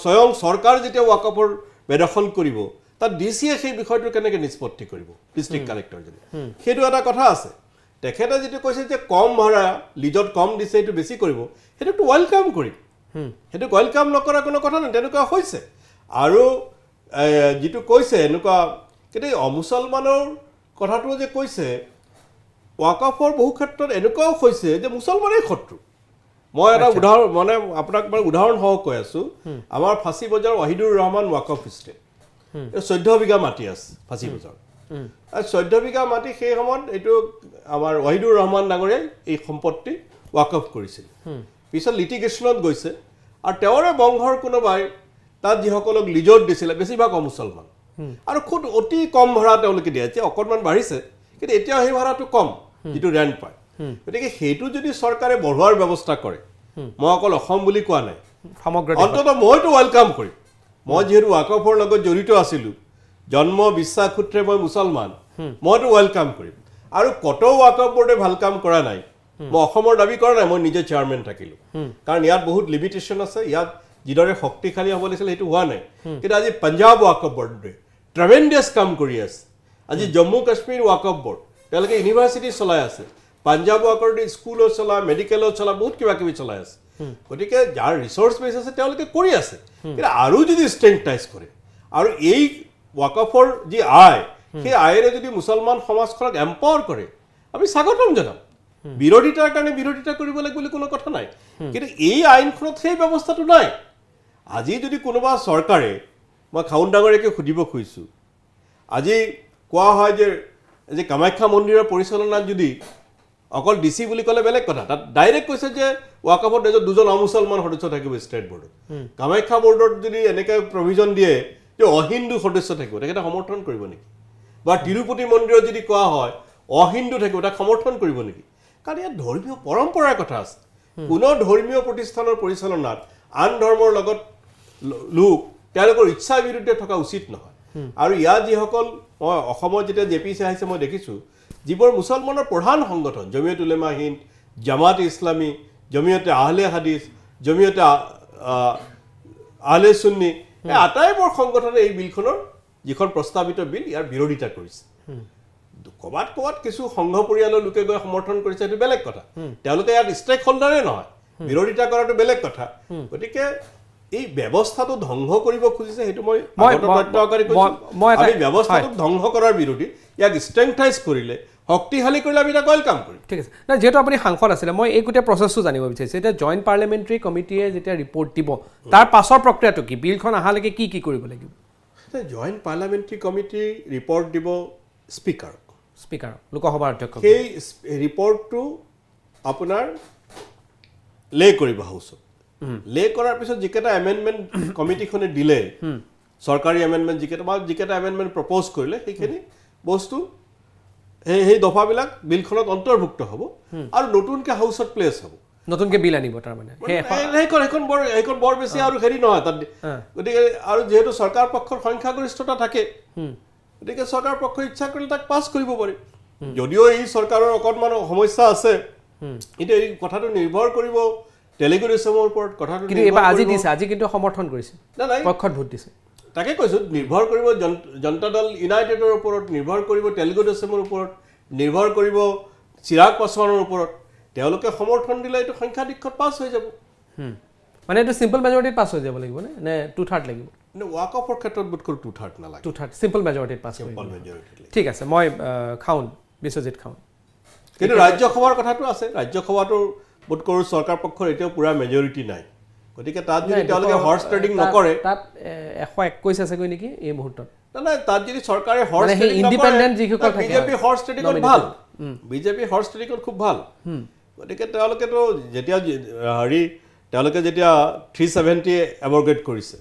স্বয়ং চৰকাৰ যেতিয়া ৱাকফৰ বেদখল কৰিব তাত ডিচিয়ে সেই বিষয়টো কেনেকৈ নিষ্পত্তি কৰিব ডিষ্ট্ৰিক্ট কালেক্টৰজনে সেইটো এটা কথা আছে তেখেতে যিটো কৈছে যে কম ভাড়া লিজত কম দিছে সেইটো বেছি কৰিব সেইটোতো ৱেলকাম কৰিম সেইটো ৱেলকাম নকৰা কোনো কথা নাই তেনেকুৱা হৈছে আৰু যিটো কৈছে এনেকুৱা কিন্তু অমুছলমানৰ কথাটো যে কৈছে ৱাকফৰ বহু ক্ষেত্ৰত এনেকুৱাও হৈছে যে মুছলমানেই শত্ৰু মই এটা উদাহৰণ মানে আপোনাক উদাহৰণসহ কৈ আছোঁ আমাৰ ফাঁচী বজাৰ ৱাহিদুৰ ৰহমান ৱাকফ ইষ্টেট 14 বিঘা মাটি আছে ফাঁচী বজাৰ 14 বিঘা মাটি সেই সময়ত এইটো আমাৰ ৱাহিদুৰ ৰহমান ডাঙৰীয়াই এই সম্পত্তি ৱাকফ কৰিছিল পিছত লিটিগেশ্যনত গৈছে আৰু তেওঁৰে বংশৰ কোনোবাই তাত যিসকলক লিজত দিছিলে বেছিভাগ মুছলমান আৰু খুব অতি কম ভাড়া তেওঁলোকে দিয়ে এতিয়া অকণমান বাঢ়িছে কিন্তু এতিয়াও সেই ভাড়াটো কম যিটো ৰেণ্ট পায় গতিকে সেইটো যদি চৰকাৰে বঢ়োৱাৰ ব্যৱস্থা কৰে মই অকল অসম বুলি কোৱা নাই অন্ততঃ মইতো ৱেলকাম কৰিম মই যিহেতু ৱাকফৰ লগত জড়িত আছিলোঁ জন্ম বিশ্বাস সূত্ৰে মই মুছলমান মইতো ৱেলকাম কৰিম আৰু কত ৱাকফ বৰ্ডে ভাল কাম কৰা নাই মই অসমৰ দাবী কৰা নাই মই নিজে চেয়াৰমেন থাকিলোঁ কাৰণ ইয়াত বহুত লিমিটেশ্যন আছে ইয়াত যিদৰে শক্তিশালী হ'ব লাগিছিল সেইটো হোৱা নাই কিন্তু আজি পঞ্জাব ৱাকফ বৰ্ডে ট্ৰেমেণ্ডাছ কাম কৰি আছে আজি জম্মু কাশ্মীৰ ৱাকফ বৰ্ড তেওঁলোকে ইউনিভাৰ্চিটি চলাই আছে পাঞ্জাব ৱাকৰে স্কুলো চলা মেডিকেলো চলা বহুত কিবা কিবি চলাই আছে গতিকে যাৰ ৰিসোৰ্স বেস আছে তেওঁলোকে কৰি আছে কিন্তু আৰু যদি ষ্ট্ৰেংথনাইজ কৰে আৰু এই ওয়াকফৰ যি আয় সেই আয়েৰে যদি মুছলমান সমাজখনক এম্পাৱাৰ কৰে আমি স্বাগতম জনাম বিৰোধিতাৰ কাৰণে বিৰোধিতা কৰিব লাগিব বুলি কোনো কথা নাই কিন্তু এই আইনখনত সেই ব্যৱস্থাটো নাই আজি যদি কোনোবা চৰকাৰে মই খাউন ডাঙৰীয়াকে সুধিব খুজিছো আজি কোৱা হয় যে কামাখ্যা মন্দিৰৰ পৰিচালনাত যদি অকল ডিসি বুলি ক'লে বেলেগ কথা তাত ডাইৰেক্ট কৈছে যে ওয়াকফৰ দুজন অমুছলমান সদস্য থাকিব ষ্টেট বৰ্ডত কামাখ্যা বৰ্ডত যদি এনেকৈ প্ৰভিজন দিয়ে যে অহিন্দু সদস্য থাকিব তেখেতে সমৰ্থন কৰিব নেকি বা তিৰুপতি মন্দিৰত যদি কোৱা হয় অহিন্দু থাকিব তাক সমৰ্থন কৰিব নেকি কাৰণ ইয়াত ধৰ্মীয় পৰম্পৰাৰ কথা আছে কোনো ধৰ্মীয় প্ৰতিষ্ঠানৰ পৰিচালনাত আন ধৰ্মৰ লগত লোক তেওঁলোকৰ ইচ্ছাৰ বিৰুদ্ধে থকা উচিত নহয় আৰু ইয়াত যিসকল মই অসমত যেতিয়া জেপিচি আহিছে মই দেখিছো যিবোৰ মুছলমানৰ প্ৰধান সংগঠন জমিয়ত উলেমা হিন্দ জামাত ইছলামী জমিয়তে আহলে হাদিস জমিয়তে আহলে সুন্নি এই আটাইবোৰ সংগঠনে এই বিলখনৰ যিখন প্ৰস্তাৱিত বিল ইয়াৰ বিৰোধিতা কৰিছে কবাত কিছু সংঘ পৰিয়ালৰ লোকে গৈ সমৰ্থন কৰিছে সেইটো বেলেগ কথা তেওঁলোকে ইয়াত ষ্টেক হোল্ডাৰে নহয় বিৰোধিতা কৰাটো বেলেগ কথা গতিকে এই ব্যৱস্থাটো ধ্বংস কৰিব খুজিছে সেইটো মই তথ্যকাৰী কৈছো আমি ব্যৱস্থাটো ধ্বংস কৰাৰ বিৰোধী ইয়াক ষ্ট্ৰেংথনাইজ কৰিলে শক্তিশালী কৰিলে আমি এটা ওয়েলকাম কৰিম ঠিক আছে না যেহেতু আপুনি সাংসদ আছিলে মই এই গোটেই প্ৰচেছটো জানিব বিচাৰিছো এটা জয়েন্ট পাৰ্লিয়ামেণ্টাৰী কমিটিয়ে যেতিয়া ৰিপৰ্ট দিব তাৰ পাছৰ প্ৰক্ৰিয়াটো কি বিলখন আহালৈকে কি কি কৰিব লাগিব জয়েন্ট পাৰ্লিয়ামেণ্টাৰী কমিটি ৰিপৰ্ট দিব স্পিকাৰ লোকসভাৰ অধ্যক্ষ সেই ৰিপৰ্টটো আপোনাৰ লে কৰিব হাউছত লে কৰাৰ পিছত যিকেইটা এমেণ্ডমেণ্ট কমিটিখনে দিলে চৰকাৰী এমেণ্ডমেণ্ট যিকেইটা এমেণ্ডমেণ্ট প্ৰপ'জ কৰিলে সেইখিনি বস্তু সেই দফাবিলাক বিলখনত অন্তৰ্ভুক্ত হ'ব আৰু নতুনকৈ হাউছত প্লেচ হ'ব নতুনকৈ বিল আনিব তাৰমানে সেইখন বৰ বেছি আৰু হেৰি নহয় তাত গতিকে আৰু যিহেতু চৰকাৰ পক্ষৰ সংখ্যাগৰিষ্ঠতা থাকে গতিকে চৰকাৰ পক্ষই ইচ্ছা কৰিলে তাক পাছ কৰিব পাৰে যদিও এই চৰকাৰৰ অকণমান সমস্যা আছে কিন্তু এই কথাটো নিৰ্ভৰ কৰিব তেলেগু দেশমৰ ওপৰত কথাটো কিন্তু এবাৰ আজি দিছে আজি কিন্তু সমৰ্থন কৰিছে পক্ষত ভোট দিছে তাকে কৈছো নিৰ্ভৰ কৰিব জনতা দল ইউনাইটেডৰ ওপৰত নিৰ্ভৰ কৰিব তেলেগু দেশমৰ ওপৰত নিৰ্ভৰ কৰিব চিৰাগ পাছৱানৰ ওপৰত তেওঁলোকে সমৰ্থন দিলে এইটো সংখ্যাধিক্যত পাছ হৈ যাব মানে এইটো সিম্পল মেজৰিটিত পাছ হৈ যাব লাগিব নে 2/3 লাগিব ওয়াকফৰ ক্ষেত্ৰত বুটকৰ 2/3 নালাগে 2/3 সিম্পল মেজৰিটিত পাছ হৈ ঠিক আছে মই খাউন বিশ্বজিৎ খাউন কিন্তু ৰাজ্যসভাৰ কথাটো আছে ৰাজ্যসভাটো বুটকৰ চৰকাৰ পক্ষৰ এতিয়াও পুৰা মেজৰিটি নাই গতিকে তাত যদি তেওঁলোকে হৰ্স ট্ৰেডিং নকৰে তাত 121 আছে গৈ নেকি এই মুহূৰ্তত না তাত যদি চৰকাৰে হৰ্স ট্ৰেডিং ইন্ডিপেন্ডেন্ট যিসকল থাকে বিজেপি হৰ্স ট্ৰেডিংত ভাল বিজেপি হৰ্স ট্ৰেডিংত খুব ভাল গতিকে তেওঁলোকেতো যেতিয়া হেৰি তেওঁলোকে যেতিয়া 370 এবৰগেট কৰিছে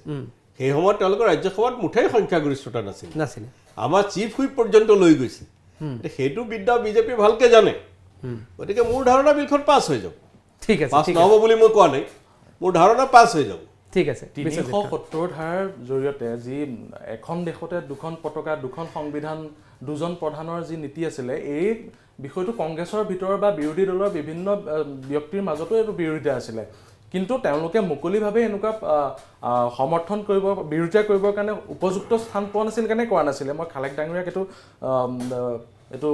সেই সময়ত তেওঁলোকৰ ৰাজ্যসভাত মুঠেই সংখ্যাগৰিষ্ঠতা নাছিল আমাৰ চিফ হুইপ পৰ্যন্ত লৈ গৈছে সেইটো বিদ্যা বিজেপি ভালকে জানে গতিকে মোৰ ধাৰণা বিলখন পাছ হৈ যাব ঠিক আছে পাছ নহব বুলি মই কোৱা নাই মোৰ ধাৰণা পাছ হৈ যাব ঠিক আছে 370 ধাৰাৰ জৰিয়তে যি এখন দেশতে দুখন পতাকা দুখন সংবিধান দুজন প্ৰধানৰ যি নীতি আছিলে এই বিষয়টো কংগ্ৰেছৰ ভিতৰ বা বিৰোধী দলৰ বিভিন্ন ব্যক্তিৰ মাজতো এইটো বিৰোধিতা আছিলে কিন্তু তেওঁলোকে মুকলিভাৱে এনেকুৱা সমৰ্থন কৰিব বিৰোধিতা কৰিবৰ কাৰণে উপযুক্ত স্থান পোৱা নাছিল কাৰণে কৰা নাছিলে মই খালেক ডাঙৰীয়াক এইটো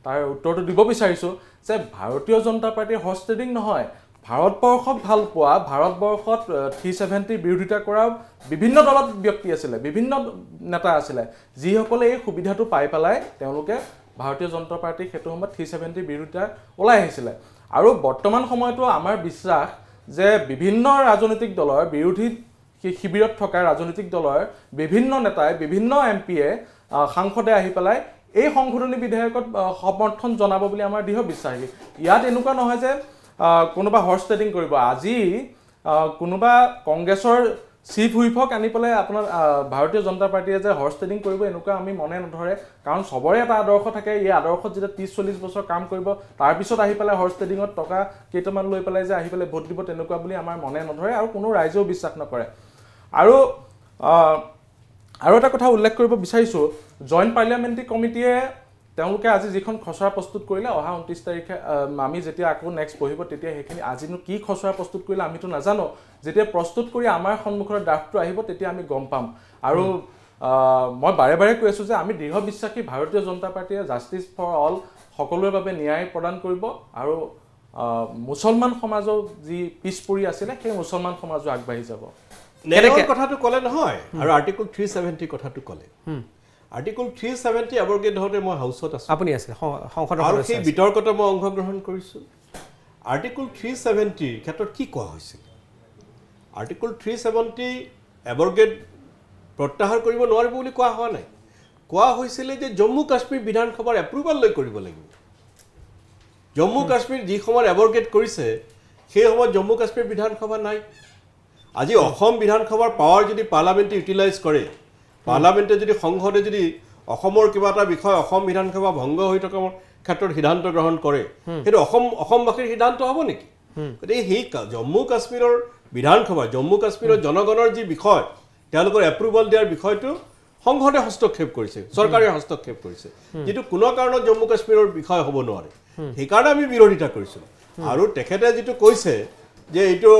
তাৰ উত্তৰটো দিব বিচাৰিছো যে ভাৰতীয় জনতা পাৰ্টিৰ হৰ্স ট্ৰেডিং নহয় ভাৰতবৰ্ষক ভাল পোৱা ভাৰতবৰ্ষত 370 বিৰোধিতা কৰা বিভিন্ন দলত ব্যক্তি আছিলে বিভিন্ন নেতা আছিলে যিসকলে এই সুবিধাটো পাই পেলাই তেওঁলোকে ভাৰতীয় জনতা পাৰ্টিক সেইটো সময়ত 370 বিৰোধিতা ওলাই আহিছিলে আৰু বৰ্তমান সময়তো আমাৰ বিশ্বাস যে বিভিন্ন ৰাজনৈতিক দলৰ বিৰোধী শিবিৰত থকা ৰাজনৈতিক দলৰ বিভিন্ন নেতাই বিভিন্ন এমপিয়ে সাংসদে আহি পেলাই এই সংশোধনী বিধেয়কত সমৰ্থন জনাব বুলি আমাৰ দৃঢ় বিশ্বাস ইয়াত এনেকুৱা নহয় যে কোনোবা হৰ্স ট্ৰেডিং কৰিব আজি কোনোবা কংগ্ৰেছৰ চিফ হুইপক আনি পেলাই আপোনাৰ ভাৰতীয় জনতা পাৰ্টিয়ে যে হৰ্স ট্ৰেডিং কৰিব এনেকুৱা আমি মনে নধৰে কাৰণ সবৰে এটা আদৰ্শ থাকে এই আদৰ্শত যেতিয়া 30-40 বছৰ কাম কৰিব তাৰ পিছত আহি পেলাই হৰ্স ট্ৰেডিঙত টকা কেইটামান লৈ পেলাই যে আহি পেলাই ভোট দিব তেনেকুৱা বুলি আমাৰ মনে নধৰে আৰু কোনো ৰাইজেও বিশ্বাস নকৰে আৰু এটা কথা উল্লেখ কৰিব বিচাৰিছো জয়েন্ট পাৰ্লিয়ামেণ্টাৰী কমিটিয়ে তেওঁলোকে আজি যিখন খচৰা প্ৰস্তুত কৰিলে অহা 29 তাৰিখে আমি যেতিয়া আকৌ নেক্সট পঢ়িব তেতিয়া সেইখিনি আজিনো কি খচৰা প্ৰস্তুত কৰিলে আমিতো নাজানো যেতিয়া প্ৰস্তুত কৰি আমাৰ সন্মুখৰ ড্ৰাফটটো আহিব তেতিয়া আমি গম পাম আৰু মই বাৰে বাৰে কৈ আছোঁ যে আমি দৃঢ় বিশ্বাসী ভাৰতীয় জনতা পাৰ্টীয়ে জাষ্টিছ ফৰ অল সকলোৰে বাবে ন্যায় প্ৰদান কৰিব আৰু মুছলমান সমাজৰ যি পিছ পৰি আছিলে সেই মুছলমান সমাজো আগবাঢ়ি যাব ন্যায়ৰ কথাটো ক'লে নহয় আৰু আৰ্টিকল 370 কথাটো ক'লে আৰ্টিকল 370 এবৰগেট হওঁতে মই হাউচত আছোঁ আপুনি আছিলে সংসদৰ আৰু সেই বিতৰ্কত মই অংশগ্ৰহণ কৰিছোঁ আৰ্টিকল 370 ক্ষেত্ৰত কি কোৱা হৈছিল আৰ্টিকল 370 এবৰগেট প্ৰত্যাহাৰ কৰিব নোৱাৰিব বুলি কোৱা হোৱা নাই কোৱা হৈছিলে যে জম্মু কাশ্মীৰ বিধানসভাৰ এপ্ৰুভাল লৈ কৰিব লাগিব জম্মু কাশ্মীৰ যি সময়ত এবৰগেট কৰিছে সেই সময়ত জম্মু কাশ্মীৰ বিধানসভা নাই আজি অসম বিধানসভাৰ পাৱাৰ যদি পাৰ্লামেণ্টে ইউটিলাইজ কৰে পাৰ্লামেণ্টে যদি সংসদে যদি অসমৰ কিবা এটা বিষয় অসম বিধানসভা ভংগ হৈ থকাৰ ক্ষেত্ৰত সিদ্ধান্ত গ্ৰহণ কৰে সেইটো অসমবাসীৰ সিদ্ধান্ত হ'ব নেকি গতিকে সেই জম্মু কাশ্মীৰৰ বিধানসভা জম্মু কাশ্মীৰৰ জনগণৰ যি বিষয় তেওঁলোকৰ এপ্ৰুভাল দিয়াৰ বিষয়টো সংসদে হস্তক্ষেপ কৰিছে চৰকাৰে হস্তক্ষেপ কৰিছে যিটো কোনো কাৰণত জম্মু কাশ্মীৰৰ বিষয় হ'ব নোৱাৰে সেইকাৰণে আমি বিৰোধিতা কৰিছিলোঁ আৰু তেখেতে যিটো কৈছে যে এইটো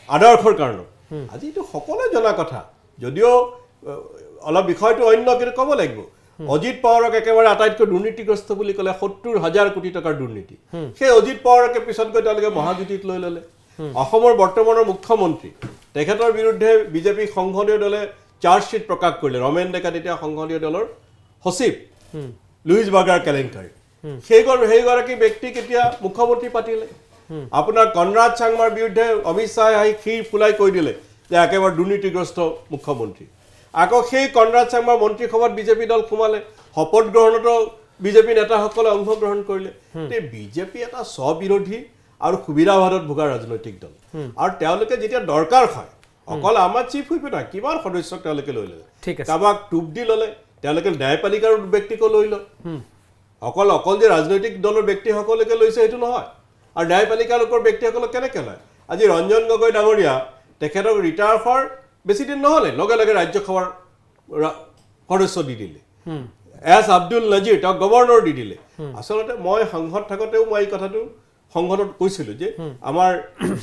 আদৰ্শৰ কাৰণত আজি এইটো সকলোৱে জনা কথা যদিও অলপ বিষয়টো অন্য কিন্তু ক'ব লাগিব অজিত পাৱাৰক একেবাৰে আটাইতকৈ দুৰ্নীতিগ্ৰস্ত বুলি ক'লে ৭০,০০০ কোটি টকাৰ দুৰ্নীতি সেই অজিত পাৱাৰকে পিছত গৈ তেওঁলোকে মহাজ্যোতিত লৈ ল'লে অসমৰ বৰ্তমানৰ মুখ্যমন্ত্ৰী তেখেতৰ বিৰুদ্ধে বিজেপি সংসদীয় দলে চাৰ্জশ্বিট প্ৰকাশ কৰিলে ৰমেন ডেকা তেতিয়া সংসদীয় দলৰ সচিব লুইজ বাৰ্গাৰ কেলেংকাৰী সেইগৰাকী ব্যক্তিক এতিয়া মুখ্যমন্ত্ৰী পাতিলে আপোনাৰ কনৰাড চাংমাৰ বিৰুদ্ধে অমিত শ্বাহে আহি ক্ষীৰ ফুলাই কৈ দিলে যে একেবাৰে দুৰ্নীতিগ্ৰস্ত মুখ্যমন্ত্ৰী আকৌ সেই কনৰাড চাংমাৰ মন্ত্ৰীসভাত বিজেপি দল সোমালে শপত গ্ৰহণতো বিজেপি নেতাসকলে অংশগ্ৰহণ কৰিলে বিজেপি এটা স্ববিৰোধী আৰু সুবিধাবাদত ভোগা ৰাজনৈতিক দল আৰু তেওঁলোকে যেতিয়া দৰকাৰ হয় অকল আমাৰ চিফ হুইপ নহয় কিমান সদস্যক তেওঁলোকে লৈ ল'লে কাৰোবাক টুপ দি ল'লে তেওঁলোকে ন্যায়পালিকাৰ ব্যক্তিকো লৈ লয় অকল যে ৰাজনৈতিক দলৰ ব্যক্তিসকলকে লৈছে সেইটো নহয় আৰু ন্যায়পালিকাৰ লোকৰ ব্যক্তিসকলক কেনেকৈ লয় আজি ৰঞ্জন গগৈ ডাঙৰীয়া তেখেতক ৰিটায়াৰ হোৱাৰ বেছি দিন নহ'লে লগে লগে ৰাজ্যসভাৰ সদস্য দি দিলে এছ আব্দুল নজিৰ তেওঁক গভৰ্ণৰ দি দিলে আচলতে মই সংসদ থাকোঁতেও মই এই কথাটো সংসদত কৈছিলোঁ যে আমাৰ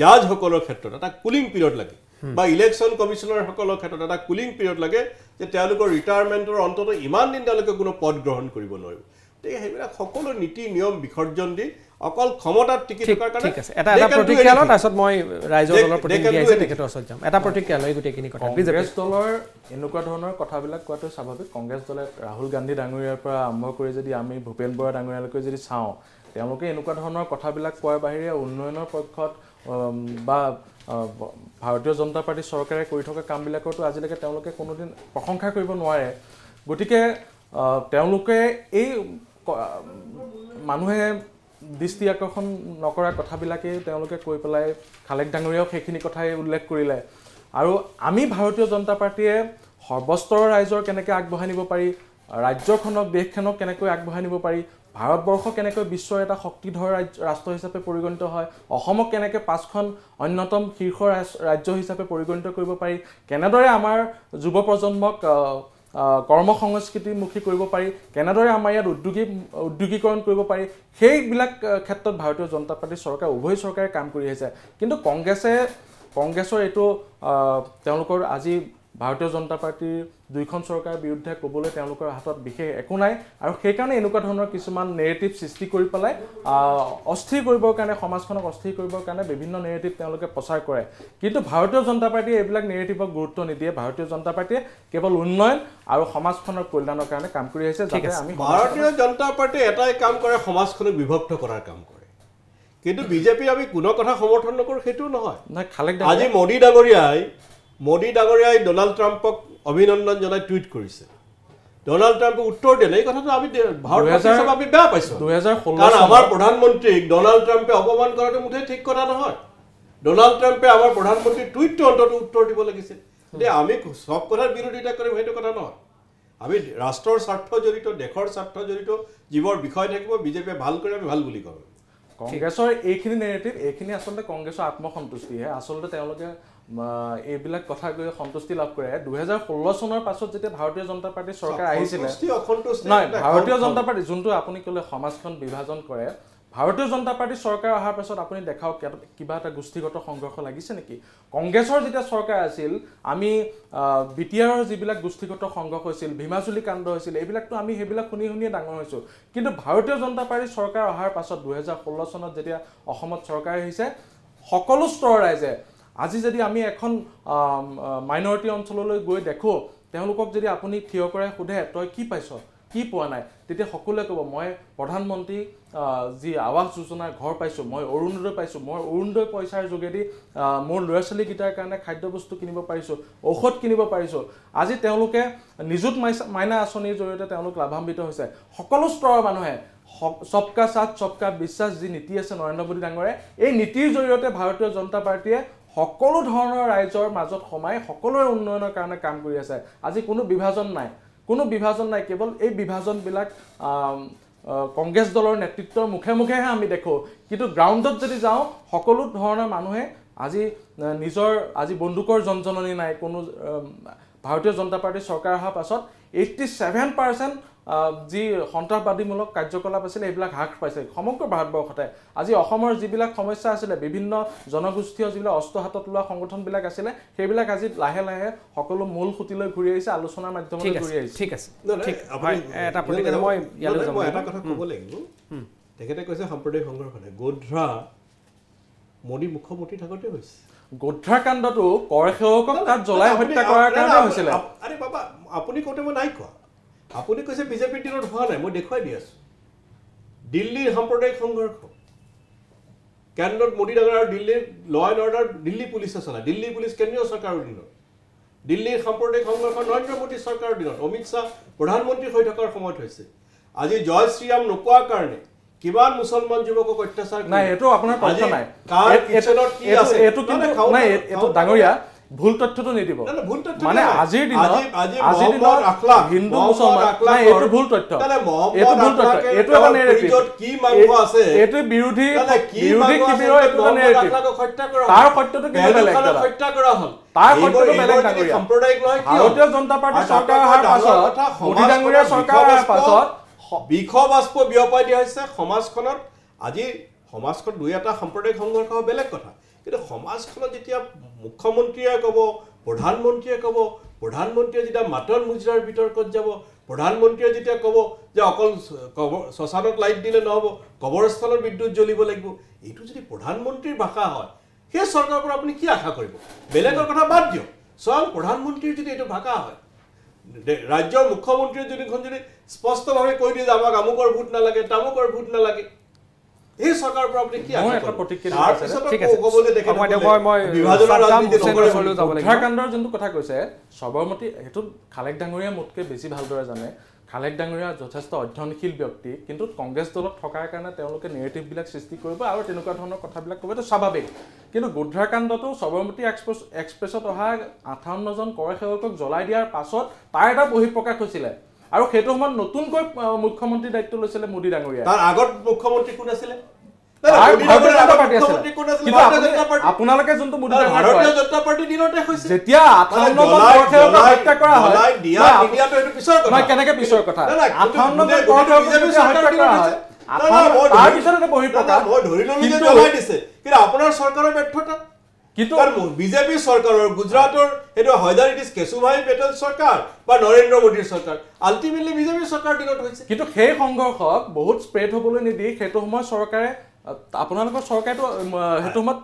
জাজসকলৰ ক্ষেত্ৰত এটা কুলিং পিৰিয়ড লাগে বা ইলেকশ্যন কমিশ্যনাৰসকলৰ ক্ষেত্ৰত এটা কুলিং পিৰিয়ড লাগে যে তেওঁলোকৰ ৰিটায়াৰমেণ্টৰ অন্তত ইমান দিন তেওঁলোকে কোনো পদ গ্ৰহণ কৰিব নোৱাৰিব গতিকে সেইবিলাক সকলো নীতি নিয়ম বিসৰ্জন দি অকল ক্ষমতাত টিকি থকাৰ কাৰণে এটা প্ৰতিক্ৰিয়া লওঁ তাৰপিছত মই ৰাইজৰ দলৰ প্ৰতিনিধি আহিছে তেখেতৰ ওচৰত যাম এটা প্ৰতিক্ৰিয়া লৈ গোটেইখিনি কথা কংগ্ৰেছ দলৰ এনেকুৱা ধৰণৰ কথাবিলাক কোৱাটো স্বাভাৱিক কংগ্ৰেছ দলে ৰাহুল গান্ধী ডাঙৰীয়াৰ পৰা আৰম্ভ কৰি যদি আমি ভূপেন বৰা ডাঙৰীয়ালৈকে যদি চাওঁ তেওঁলোকে এনেকুৱা ধৰণৰ কথাবিলাক কোৱাৰ বাহিৰে উন্নয়নৰ পক্ষত বা ভাৰতীয় জনতা পাৰ্টী চৰকাৰে কৰি থকা কামবিলাকতো আজিলৈকে তেওঁলোকে কোনোদিন প্ৰশংসা কৰিব নোৱাৰে গতিকে তেওঁলোকে এই মানুহে দৃষ্টি আকৰ্ষণ নকৰা কথাবিলাকেই তেওঁলোকে কৈ পেলাই খালেক ডাঙৰীয়াও সেইখিনি কথাই উল্লেখ কৰিলে আৰু আমি ভাৰতীয় জনতা পাৰ্টীয়ে সৰ্বস্তৰৰ ৰাইজৰ কেনেকৈ আগবঢ়াই নিব পাৰি ৰাজ্যখনক দেশখনক কেনেকৈ আগবঢ়াই নিব পাৰি ভাৰতবৰ্ষ কেনেকৈ বিশ্বৰ এটা শক্তিধৰ ৰাষ্ট্ৰ হিচাপে পৰিগণিত হয় অসমক কেনেকৈ 5খন অন্যতম শীৰ্ষ ৰাজ্য হিচাপে পৰিগণিত কৰিব পাৰি কেনেদৰে আমাৰ যুৱ প্ৰজন্মক কৰ্ম সংস্কৃতিমুখী কৰিব পাৰি কেনেদৰে আমাৰ ইয়াত উদ্যোগীকৰণ কৰিব পাৰি সেইবিলাক ক্ষেত্ৰত ভাৰতীয় জনতা পাৰ্টীৰ চৰকাৰ উভয় চৰকাৰে কাম কৰি আহিছে কিন্তু কংগ্ৰেছৰ এইটো তেওঁলোকৰ আজি ভাৰতীয় জনতা পাৰ্টীৰ দুইখন চৰকাৰৰ বিৰুদ্ধে ক'বলৈ তেওঁলোকৰ হাতত বিশেষ একো নাই আৰু সেইকাৰণে এনেকুৱা ধৰণৰ কিছুমান নেৰেটিভ সৃষ্টি কৰি পেলাই অস্থিৰ কৰিবৰ কাৰণে সমাজখনক অস্থিৰ কৰিবৰ কাৰণে বিভিন্ন নেৰেটিভ তেওঁলোকে প্ৰচাৰ কৰে কিন্তু ভাৰতীয় জনতা পাৰ্টীয়ে এইবিলাক নেৰেটিভক গুৰুত্ব নিদিয়ে ভাৰতীয় জনতা পাৰ্টীয়ে কেৱল উন্নয়ন আৰু সমাজখনৰ কল্যাণৰ কাৰণে কাম কৰি আহিছে যাতে আমি ভাৰতীয় জনতা পাৰ্টীয়ে এটাই কাম কৰে সমাজখনক বিভক্ত কৰাৰ কাম কৰে কিন্তু বিজেপি আমি কোনো কথা সমৰ্থন নকৰোঁ সেইটো নহয় আজি মোদী ডাঙৰীয়াই ডোনাল্ড ট্ৰাম্পক অভিনন্দন জনাই টুইট কৰিছে ডোনাল্ড ট্ৰাম্পক উত্তৰ দিলে এই কথাটো আমি ভাৰতবাসী হিচাপে আমি বেয়া পাইছোঁ কাৰণ আমাৰ প্ৰধানমন্ত্ৰীক ডোনাল্ড ট্ৰাম্পে অপমান কৰাটো মুঠেই ঠিক কথা নহয় ডোনাল্ড ট্ৰাম্পে আমাৰ প্ৰধানমন্ত্ৰীৰ টুইটটো অন্তত উত্তৰ দিব লাগিছিল গতিকে আমি সব কথাৰ বিৰোধিতা কৰিম সেইটো কথা নহয় আমি ৰাষ্ট্ৰৰ স্বাৰ্থ জড়িত দেশৰ স্বাৰ্থ জড়িত যিবোৰ বিষয় থাকিব বিজেপিয়ে ভাল কৰি আমি ভাল বুলি কওঁ কংগ্ৰেছৰ এইখিনি নেৰেটিভ এইখিনি আচলতে কংগ্ৰেছৰ আত্মসন্তুষ্টিহে আচলতে তেওঁলোকে এইবিলাক কথা গৈ সন্তুষ্টি লাভ কৰে 2016 চনৰ পাছত যেতিয়া ভাৰতীয় জনতা পাৰ্টীৰ চৰকাৰ আহিছিলে নহয় ভাৰতীয় জনতা পাৰ্টী যোনটো আপুনি ক'লে সমাজখন বিভাজন কৰে ভাৰতীয় জনতা পাৰ্টি চৰকাৰ অহাৰ পাছত আপুনি দেখাওক কিবা এটা গোষ্ঠীগত সংঘৰ্ষ লাগিছে নেকি কংগ্ৰেছৰ যেতিয়া চৰকাৰ আছিল আমি বিটিআৰৰ যিবিলাক গোষ্ঠীগত সংঘৰ্ষ হৈছিল ভীমাচুলি কাণ্ড হৈছিল এইবিলাকতো আমি সেইবিলাক শুনিয়ে ডাঙৰ হৈছোঁ কিন্তু ভাৰতীয় জনতা পাৰ্টি চৰকাৰ অহাৰ পাছত 2016 চনত যেতিয়া অসমত চৰকাৰ আহিছে সকলো স্তৰৰ ৰাইজে আজি যদি আমি এখন মাইনৰিটি অঞ্চললৈ গৈ দেখো তেওঁলোকক যদি আপুনি থিয় কৰাই সোধে তই কি পাইছ কি পোৱা নাই তেতিয়া সকলোৱে ক'ব মই প্ৰধানমন্ত্ৰী যি আৱাস যোজনাৰ ঘৰ পাইছোঁ মই অৰুণোদয় পাইছোঁ মই অৰুণোদয় পইচাৰ যোগেদি মোৰ ল'ৰা ছোৱালীকেইটাৰ কাৰণে খাদ্যবস্তু কিনিব পাৰিছোঁ ঔষধ কিনিব পাৰিছোঁ আজি তেওঁলোকে নিযুত মাইনা আঁচনিৰ জৰিয়তে তেওঁলোক লাভান্বিত হৈছে সকলো স্তৰৰ মানুহে সবকা সাথ সবকা বিশ্বাস যি নীতি আছে নৰেন্দ্ৰ মোদী ডাঙৰে এই নীতিৰ জৰিয়তে ভাৰতীয় জনতা পাৰ্টিয়ে সকলো ধৰণৰ ৰাইজৰ মাজত সোমাই সকলোৰে উন্নয়নৰ কাৰণে কাম কৰি আছে আজি কোনো বিভাজন নাই কেৱল এই বিভাজনবিলাক কংগ্ৰেছ দলৰ নেতৃত্বৰ মুখে মুখেহে আমি দেখো কিন্তু গ্ৰাউণ্ডত যদি যাওঁ সকলো ধৰণৰ মানুহে আজি বন্দুকৰ জনজননী নাই কোনো ভাৰতীয় জনতা পাৰ্টিৰ চৰকাৰ অহাৰ পাছত 87% যি সন্ত্ৰাসবাদীমূলক কাৰ্যকলাপ আছিল এইবিলাক হ্ৰাস পাইছে সমগ্ৰ ভাৰতবৰ্ষতে আজি অসমৰ যিবিলাক সমস্যা আছিলে বিভিন্ন জনগোষ্ঠীয় যিবিলাক অস্ত্ৰ হাতত লোৱা সংগঠনবিলাক আছিলে সেইবিলাক আজি লাহে লাহে সকলো মূল খুঁটিলৈ ঘূৰি আহিছে আলোচনাৰ মাধ্যমত ঘূৰি আহিছে ঠিক আছে মই এটা কথা ক'ব লাগিব তেখেতে কৈছে সাম্প্ৰদায়িক সংঘৰ্ষ নাই গোধৰা মোদী মুখ্যমন্ত্ৰী থাকোঁতে হৈছে গোধৰা কাণ্ডটো কৰ সেৱকক তাত জ্বলাই হত্যা কৰাৰ কাৰণে হৈছিলে আৰে বাবা আপুনি কওঁতে মই নাই কোৱা আপুনি কৈছে বিজেপিৰ দিনত হোৱা নাই মই দেখুৱাই দি আছোঁ দিল্লীৰ সাম্প্ৰদায়িক সংঘৰ্ষ কেন্দ্ৰত মোদী ডাঙৰ আৰু দিল্লীৰ ল এণ্ড অৰ্ডাৰ দিল্লী পুলিচে চলায় দিল্লী পুলিচ কেন্দ্ৰীয় চৰকাৰৰ দিনত দিল্লীৰ সাম্প্ৰদায়িক সংঘৰ্ষ নৰেন্দ্ৰ মোদী চৰকাৰৰ দিনত অমিত শ্বাহ প্ৰধানমন্ত্ৰী হৈ থকাৰ সময়ত হৈছে আজি জয় শ্ৰীৰাম নোকোৱাৰ কাৰণে কিমান মুছলমান যুৱকক অত্যাচাৰ নাই এইটো আপোনাৰ তথ্য নাই এইটো কিন্তু নাই এইটো ডাঙৰীয়া ভুল তথ্যটো নিদিব মানে আজিৰ দিনত হিন্দু মুছলমান নাই এইটো ভুল তথ্য এইটো এটা নেৰেটিভ এইটো বিৰোধী শিবিৰৰ এইটো এটা নেৰেটিভ তাৰ সত্যটো কিন্তু বেলেগ তাৰ সত্যটো বেলেগ ডাঙৰীয়া ভাৰতীয় জনতা পাৰ্টি চৰকাৰ অহাৰ পাছত মোদী ডাঙৰীয়াৰ চৰকাৰ অহাৰ পাছত বিষবাষ্প বিয়পাই দিয়া হৈছে সমাজখনত আজি সমাজখন দুই এটা সাম্প্ৰদায়িক সংঘৰ্ষ বেলেগ কথা কিন্তু সমাজখনত যেতিয়া মুখ্যমন্ত্ৰীয়ে ক'ব প্ৰধানমন্ত্ৰীয়ে যেতিয়া মাটন মুজৰাৰ বিতৰ্কত যাব প্ৰধানমন্ত্ৰীয়ে যেতিয়া ক'ব যে অকল শ্মশানত লাইট দিলে নহ'ব কবৰস্থানত বিদ্যুৎ জ্বলিব লাগিব এইটো যদি প্ৰধানমন্ত্ৰীৰ ভাষা হয় সেই চৰকাৰৰ পৰা আপুনি কি আশা কৰিব বেলেগৰ কথা বাদ দিয়ক স্বয়ং প্ৰধানমন্ত্ৰীৰ যদি এইটো ভাষা হয় ৰাজ্যৰ মুখ্যমন্ত্ৰীয়ে যদি স্পষ্টভাৱে কৈ দিয়ে যে আমাক আমুকৰ ভোট নালাগে তামুকৰ ভোট নালাগে এই চৰকাৰৰ পৰা আপুনি কি আশা উত্তৰাখণ্ডৰ যোনটো কথা কৈছে সবৰমতী সেইটো খালেক ডাঙৰীয়া মোতকৈ বেছি ভালদৰে জানে খালেক ডাঙৰীয়া যথেষ্ট অধ্যয়নশীল ব্যক্তি কিন্তু কংগ্ৰেছ দলত থকাৰ কাৰণে তেওঁলোকে নেৰেটিভবিলাক সৃষ্টি কৰিব আৰু তেনেকুৱা ধৰণৰ কথাবিলাক ক'ব এইটো স্বাভাৱিক কিন্তু গোধৰা কাণ্ডটো সবৰমতী এক্সপ্ৰেছত অহা 58জন কৰ সেৱকক জ্বলাই দিয়াৰ পাছত তাৰ এটা বহিঃপ্ৰকাশ হৈছিলে আৰু সেইটো সময়ত নতুনকৈ মুখ্যমন্ত্ৰী দায়িত্ব লৈছিলে মোদী ডাঙৰীয়া তাৰ আগত মুখ্যমন্ত্ৰী কোন আছিলে আপোনালোকে যোনটো মোদী ভাৰতীয় জনতা পাৰ্টিৰ দিনতে হৈছে যেতিয়া 58জন কৰ সেৱকক হত্যা কৰা হয় কেনেকে পিছৰ কথা 58জন কৰ সেৱকক হত্যা কৰা হয় তাৰ পিছত এটা বহিঃপ্ৰকাশ মই ধৰি ললো যে জ্বলাই দিছে কিন্তু আপোনাৰ চৰকাৰৰ ব্যৰ্থতা কিন্তু বিজেপি চৰকাৰৰ গুজৰাটৰ সেইটো হয়দাৰ ইট ইজ কেশুভাই পেটেল চৰকাৰ বা নৰেন্দ্ৰ মোদীৰ চৰকাৰ আল্টিমেটলি বিজেপি চৰকাৰ দিনত হৈছে কিন্তু সেই সংঘৰ্ষক বহুত স্প্ৰেড হ'বলৈ নিদি সেইটো সময় চৰকাৰে আপোনালোকৰ চৰকাৰটো সেইটো সময়ত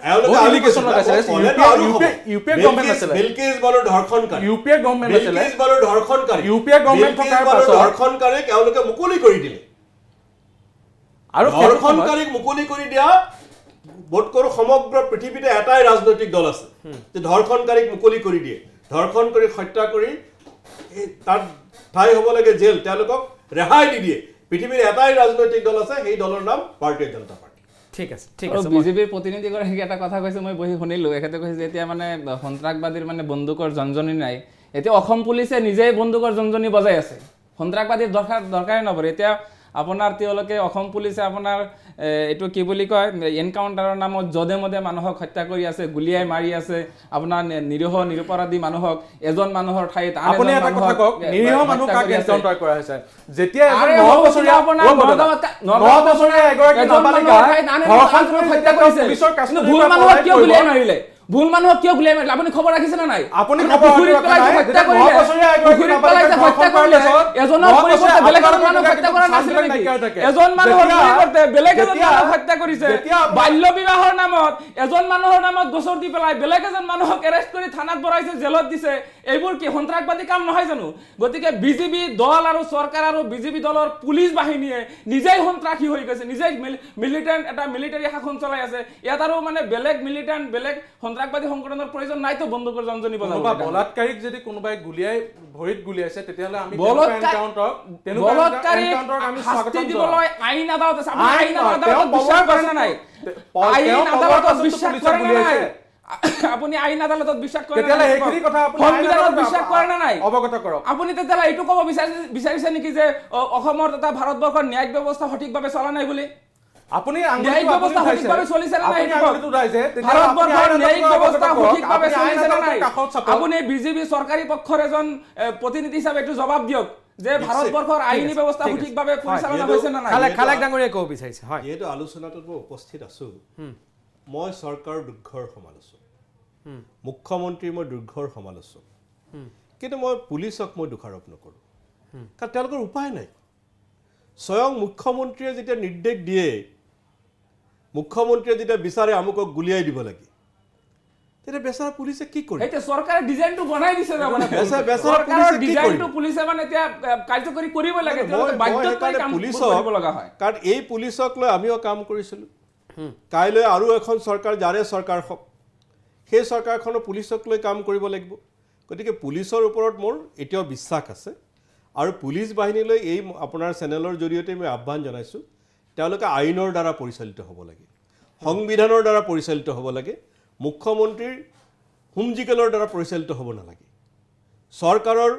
ইলিগেশ্যন লগাইছিলে ইউপিএ গভৰ্ণমেণ্ট আছিলে বিলকিছ বালুৰ ধৰ্ষণকাৰী ইউপিএ গভৰ্ণমেণ্ট আছিলে বিলকিছ বালুৰ ধৰ্ষণকাৰী ইউপিএ গভৰ্ণমেণ্ট থকাৰ পাছত ধৰ্ষণকাৰীক তেওঁলোকে মুকলি কৰি দিলে আৰু ধৰ্ষণকাৰীক মুকলি কৰি দিয়া বোধ কৰো সমগ্ৰ পৃথিৱীতে এটাই ৰাজনৈতিক দল আছে যে ধৰ্ষণকাৰীক মুকলি কৰি দিয়ে ধৰ্ষণ কৰি হত্যা কৰি তাত ঠাই হ'ব লাগে জেল তেওঁলোকক ৰেহাই দি দিয়ে পৃথিৱীৰ এটাই ৰাজনৈতিক দল আছে সেই দলৰ নাম ভাৰতীয় জনতা পাৰ্টি ঠিক আছে বিজেপিৰ প্ৰতিনিধিগৰাকীয়ে এটা কথা কৈছে মই বহি শুনিলোঁ এখেতে কৈছে যে এতিয়া মানে সন্ত্ৰাসবাদীৰ মানে বন্দুকৰ জনজনী নাই এতিয়া অসম পুলিচে নিজেই বন্দুকৰ জনজনী বজাই আছে সন্ত্ৰাসবাদীৰ দৰকাৰে নপৰে এতিয়া আপোনাৰ তেওঁলোকে অসম পুলিচে আপোনাৰ এইটো কি বুলি কয় এনকাউণ্টাৰৰ নামত যধে মধে মানুহক হত্যা কৰি আছে, গুলিয়াই মাৰি আছে আপোনাৰ নিৰীহ নিৰপৰাধী মানুহক, এজন মানুহৰ ঠাইত আন আপুনি এজন এটা কথা মানুহক কওক, নিৰীহ মানুহ কাক এনকাউণ্টাৰ কৰা হৈছে? যেতিয়া আৰে 9 বছৰীয়া আপোনাৰ 9 বছৰীয়া এগৰাকী নাবালিকা ধৰ্ষণ কৰি হত্যা কৰিছে, পুলিচৰ কাষ্টডিৰ ভুল পৰা মানুহক কিয় পলাই গুলিয়াই মাৰিলে? ভুল মানুহক কিয় গুলিয়াই মাৰিলে? আপুনি খবৰ ৰাখিছে নে নাই? আপুনি খবৰ হত্যা কৰিলে, পুখুৰীত পেলাই হত্যা কৰিলে, এজনৰ পৰিৱৰ্তে বেলেগ এজন মানুহ হত্যা কৰা নাছিল নেকি? এজন মানুহৰ পৰিৱৰ্তে বেলেগ এজন মানুহ হত্যা কৰিছে। বাল্য বিবাহৰ নামত এজন মানুহৰ নামত গোচৰ দি পেলাই বেলেগ এজন মানুহক এৰেষ্ট কৰি থানাত ভৰাইছে, জেলত দিছে। এইবোৰ কি সন্ত্ৰাসবাদী কাম নহয় জানো? গতিকে বিজেপি দল আৰু চৰকাৰ আৰু বিজেপি দলৰ পুলিচ বাহিনীয়ে নিজেই সন্ত্ৰাসী হৈ গৈছে, নিজেই মিলিটেণ্ট এটা মিলিটাৰী শাসন চলাই আছে। ইয়াত আৰু মানে বেলেগ মিলিটেণ্ট বেলেগ সন্ত্ৰাসবাদী সংগঠনৰ প্ৰয়োজন নাইতো বন্দুকৰ জঞ্জনি বজাব। বলাৎকাৰীক যদি কোনোবাই গুলিয়াই ভৰিত গুলিয়াইছে তেতিয়াহ'লে আমি বলাৎকাৰীক শাস্তি দিবলৈ আইন আদালত আছে। আইন আদালতত বিশ্বাস কৰে নে নাই? আইন আদালতত বিশ্বাস কৰে নে নাই? আপুনি আইন আদালতত বিশ্বাস কৰে নে নাই? সংবিধানত বিশ্বাস কৰে নে নাই? অৱগত কৰক। আপুনি তেতিয়াহ'লে এইটো ক'ব বিচাৰিছে নেকি যে অসমৰ তথা ভাৰতবৰ্ষৰ ন্যায়িক ব্যৱস্থা সঠিকভাৱে চলা নাই বুলি? আপুনি ন্যায়িক ব্যৱস্থা সঠিকভাৱে চলিছে নে নাই? ভাৰতবৰ্ষৰ ন্যায়িক ব্যৱস্থা সঠিকভাৱে চলিছে নে নাই? আপুনি বিজেপি চৰকাৰী পক্ষৰ এজন প্ৰতিনিধি হিচাপে এইটো জবাব দিয়ক যে ভাৰতবৰ্ষৰ আইনী ব্যৱস্থা সঠিকভাৱে পৰিচালনা হৈছে নে নাই? খালেক ডাঙৰীয়াই ক'ব বিচাৰিছে। হয়, যিহেতু আলোচনাটোত মই উপস্থিত আছোঁ, মই চৰকাৰৰ দুৰ্ঘৰ সমালোচক, মুখ্যমন্ত্ৰীৰ মই দুৰ্ঘৰ সমালোচক, কিন্তু মই পুলিচক মই দোষাৰোপ নকৰোঁ, কাৰণ তেওঁলোকৰ উপায় নাই। স্বয়ং মুখ্যমন্ত্ৰীয়ে যেতিয়া নিৰ্দেশ দিয়ে, মুখ্যমন্ত্ৰীয়ে যেতিয়া বিচাৰে আমুকক গুলিয়াই দিব লাগে, তেতিয়া বেচাৰা পুলিচে কি কৰে? এতিয়া চৰকাৰে ডিজাইনটো বনাই দিছে ন, মানে চৰকাৰৰ ডিজাইনটো পুলিচে মানে এতিয়া কাৰ্যকৰী কৰিব লাগে, পুলিচক লগা হয়। কাৰণ এই পুলিচক লৈ আমিও কাম কৰিছিলোঁ। কাইলৈ আৰু এখন চৰকাৰ যাৰে চৰকাৰ হওক, সেই চৰকাৰখনৰ পুলিচক লৈ কাম কৰিব লাগিব। গতিকে পুলিচৰ ওপৰত মোৰ এতিয়াও বিশ্বাস আছে আৰু পুলিচ বাহিনীলৈ এই আপোনাৰ চেনেলৰ জৰিয়তে মই আহ্বান জনাইছোঁ, তেওঁলোকে আইনৰ দ্বাৰা পৰিচালিত হ'ব লাগে, সংবিধানৰ দ্বাৰা পৰিচালিত হ'ব লাগে, মুখ্যমন্ত্ৰীৰ হুমজিকেলৰ দ্বাৰা পৰিচালিত হ'ব নালাগে, চৰকাৰৰ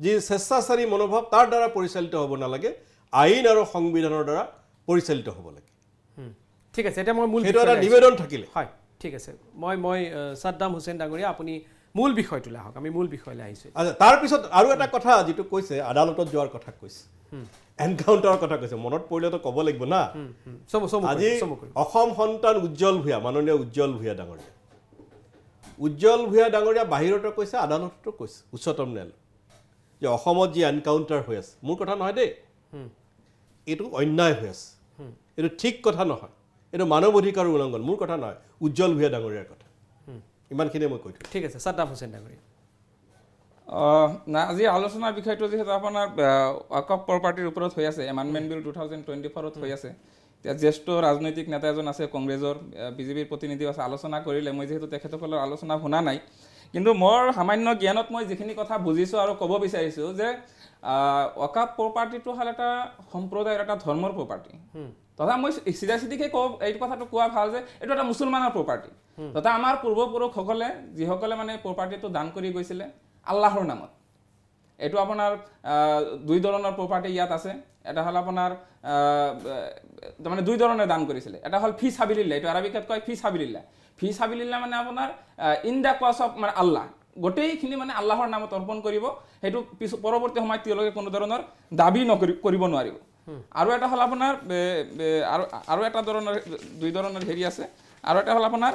যি স্বেচ্ছাচাৰী মনোভাৱ তাৰ দ্বাৰা পৰিচালিত হ'ব নালাগে, আইন আৰু সংবিধানৰ দ্বাৰা পৰিচালিত হ'ব লাগে। ঠিক আছে, এতিয়া মই মূল সেইটো এটা নিবেদন থাকিলে। হয়, ঠিক আছে। মই ছাদ্দাম হুছেইন ডাঙৰীয়া, আপুনি মূল বিষয়টোলৈ আহক, আমি মূল বিষয়লৈ আহিছোঁ। আচ্ছা, তাৰপিছত আৰু এটা কথা যিটো কৈছে, আদালতত যোৱাৰ কথা কৈছে, এনকাউণ্টাৰৰ কথা কৈছে, মনত পৰিলেতো ক'ব লাগিব না। আজি অসম সন্তান উজ্জ্বল ভূঞা, মাননীয় উজ্জ্বল ভূঞা ডাঙৰীয়া, উজ্জ্বল ভূঞা ডাঙৰীয়া বাহিৰতো কৈছে, আদালততো কৈছে, উচ্চতম ন্যায়ালয়, যে অসমত যি এনকাউণ্টাৰ হৈ আছে, মোৰ কথা নহয় দেই, এইটো অন্যায় হৈ আছে, এইটো ঠিক কথা নহয়, এইটো মানৱ অধিকাৰৰ উলংঘন, মোৰ কথা নহয়, উজ্জ্বল ভূঞা ডাঙৰীয়াৰ কথা। ইমানখিনিয়ে মই কৈ থৈছোঁ। ঠিক আছে, ছাদ্দাম হুছেইন ডাঙৰীয়া। আজি আলোচনাৰ বিষয়টো যিহেতু আপোনাৰ ৱাকফ প্ৰপাৰ্টিৰ ওপৰত হৈ আছে, এমেণ্ডমেণ্ট বিল 2024ত হৈ আছে। এতিয়া জ্যেষ্ঠ ৰাজনৈতিক নেতা এজন আছে, কংগ্ৰেছৰ বিজেপিৰ প্ৰতিনিধিও আছে, আলোচনা কৰিলে। মই যিহেতু তেখেতসকলৰ আলোচনা শুনা নাই, কিন্তু মোৰ সামান্য জ্ঞানত মই যিখিনি কথা বুজিছোঁ আৰু ক'ব বিচাৰিছোঁ যে ৱাকফ প্ৰপাৰ্টিটো হ'ল এটা সম্প্ৰদায়ৰ, এটা ধৰ্মৰ প্ৰপাৰ্টি। তথা মই চিধা চিধিকে এই কথাটো কোৱা ভাল যে এইটো এটা মুছলমানৰ প্ৰপাৰ্টি। তথা আমাৰ পূৰ্বপুৰুষসকলে যিসকলে মানে প্ৰপাৰ্টিটো দান কৰি গৈছিলে আল্লাহৰ নামত। এইটো আপোনাৰ দুই ধৰণৰ প্ৰপাৰ্টি ইয়াত আছে। এটা হ'ল আপোনাৰ তাৰমানে দুই ধৰণে দান কৰিছিলে। এটা হ'ল ফি সাবিলিল্লাহ, এইটো আৰবিকত কয় ফি সাবিলিল্লাহ। ফি সাবিলিল্লাহ মানে আপোনাৰ ইন দ্য কজ অফ মানে আল্লাহ, গোটেইখিনি মানে আল্লাহৰ নামত অৰ্পণ কৰিব। সেইটো পৰৱৰ্তী সময়ত তেওঁলোকে কোনো ধৰণৰ দাবী কৰিব নোৱাৰিব। আৰু এটা হ'ল আপোনাৰ আৰু এটা ধৰণৰ দুই ধৰণৰ হেৰি আছে। আৰু এটা হ'ল আপোনাৰ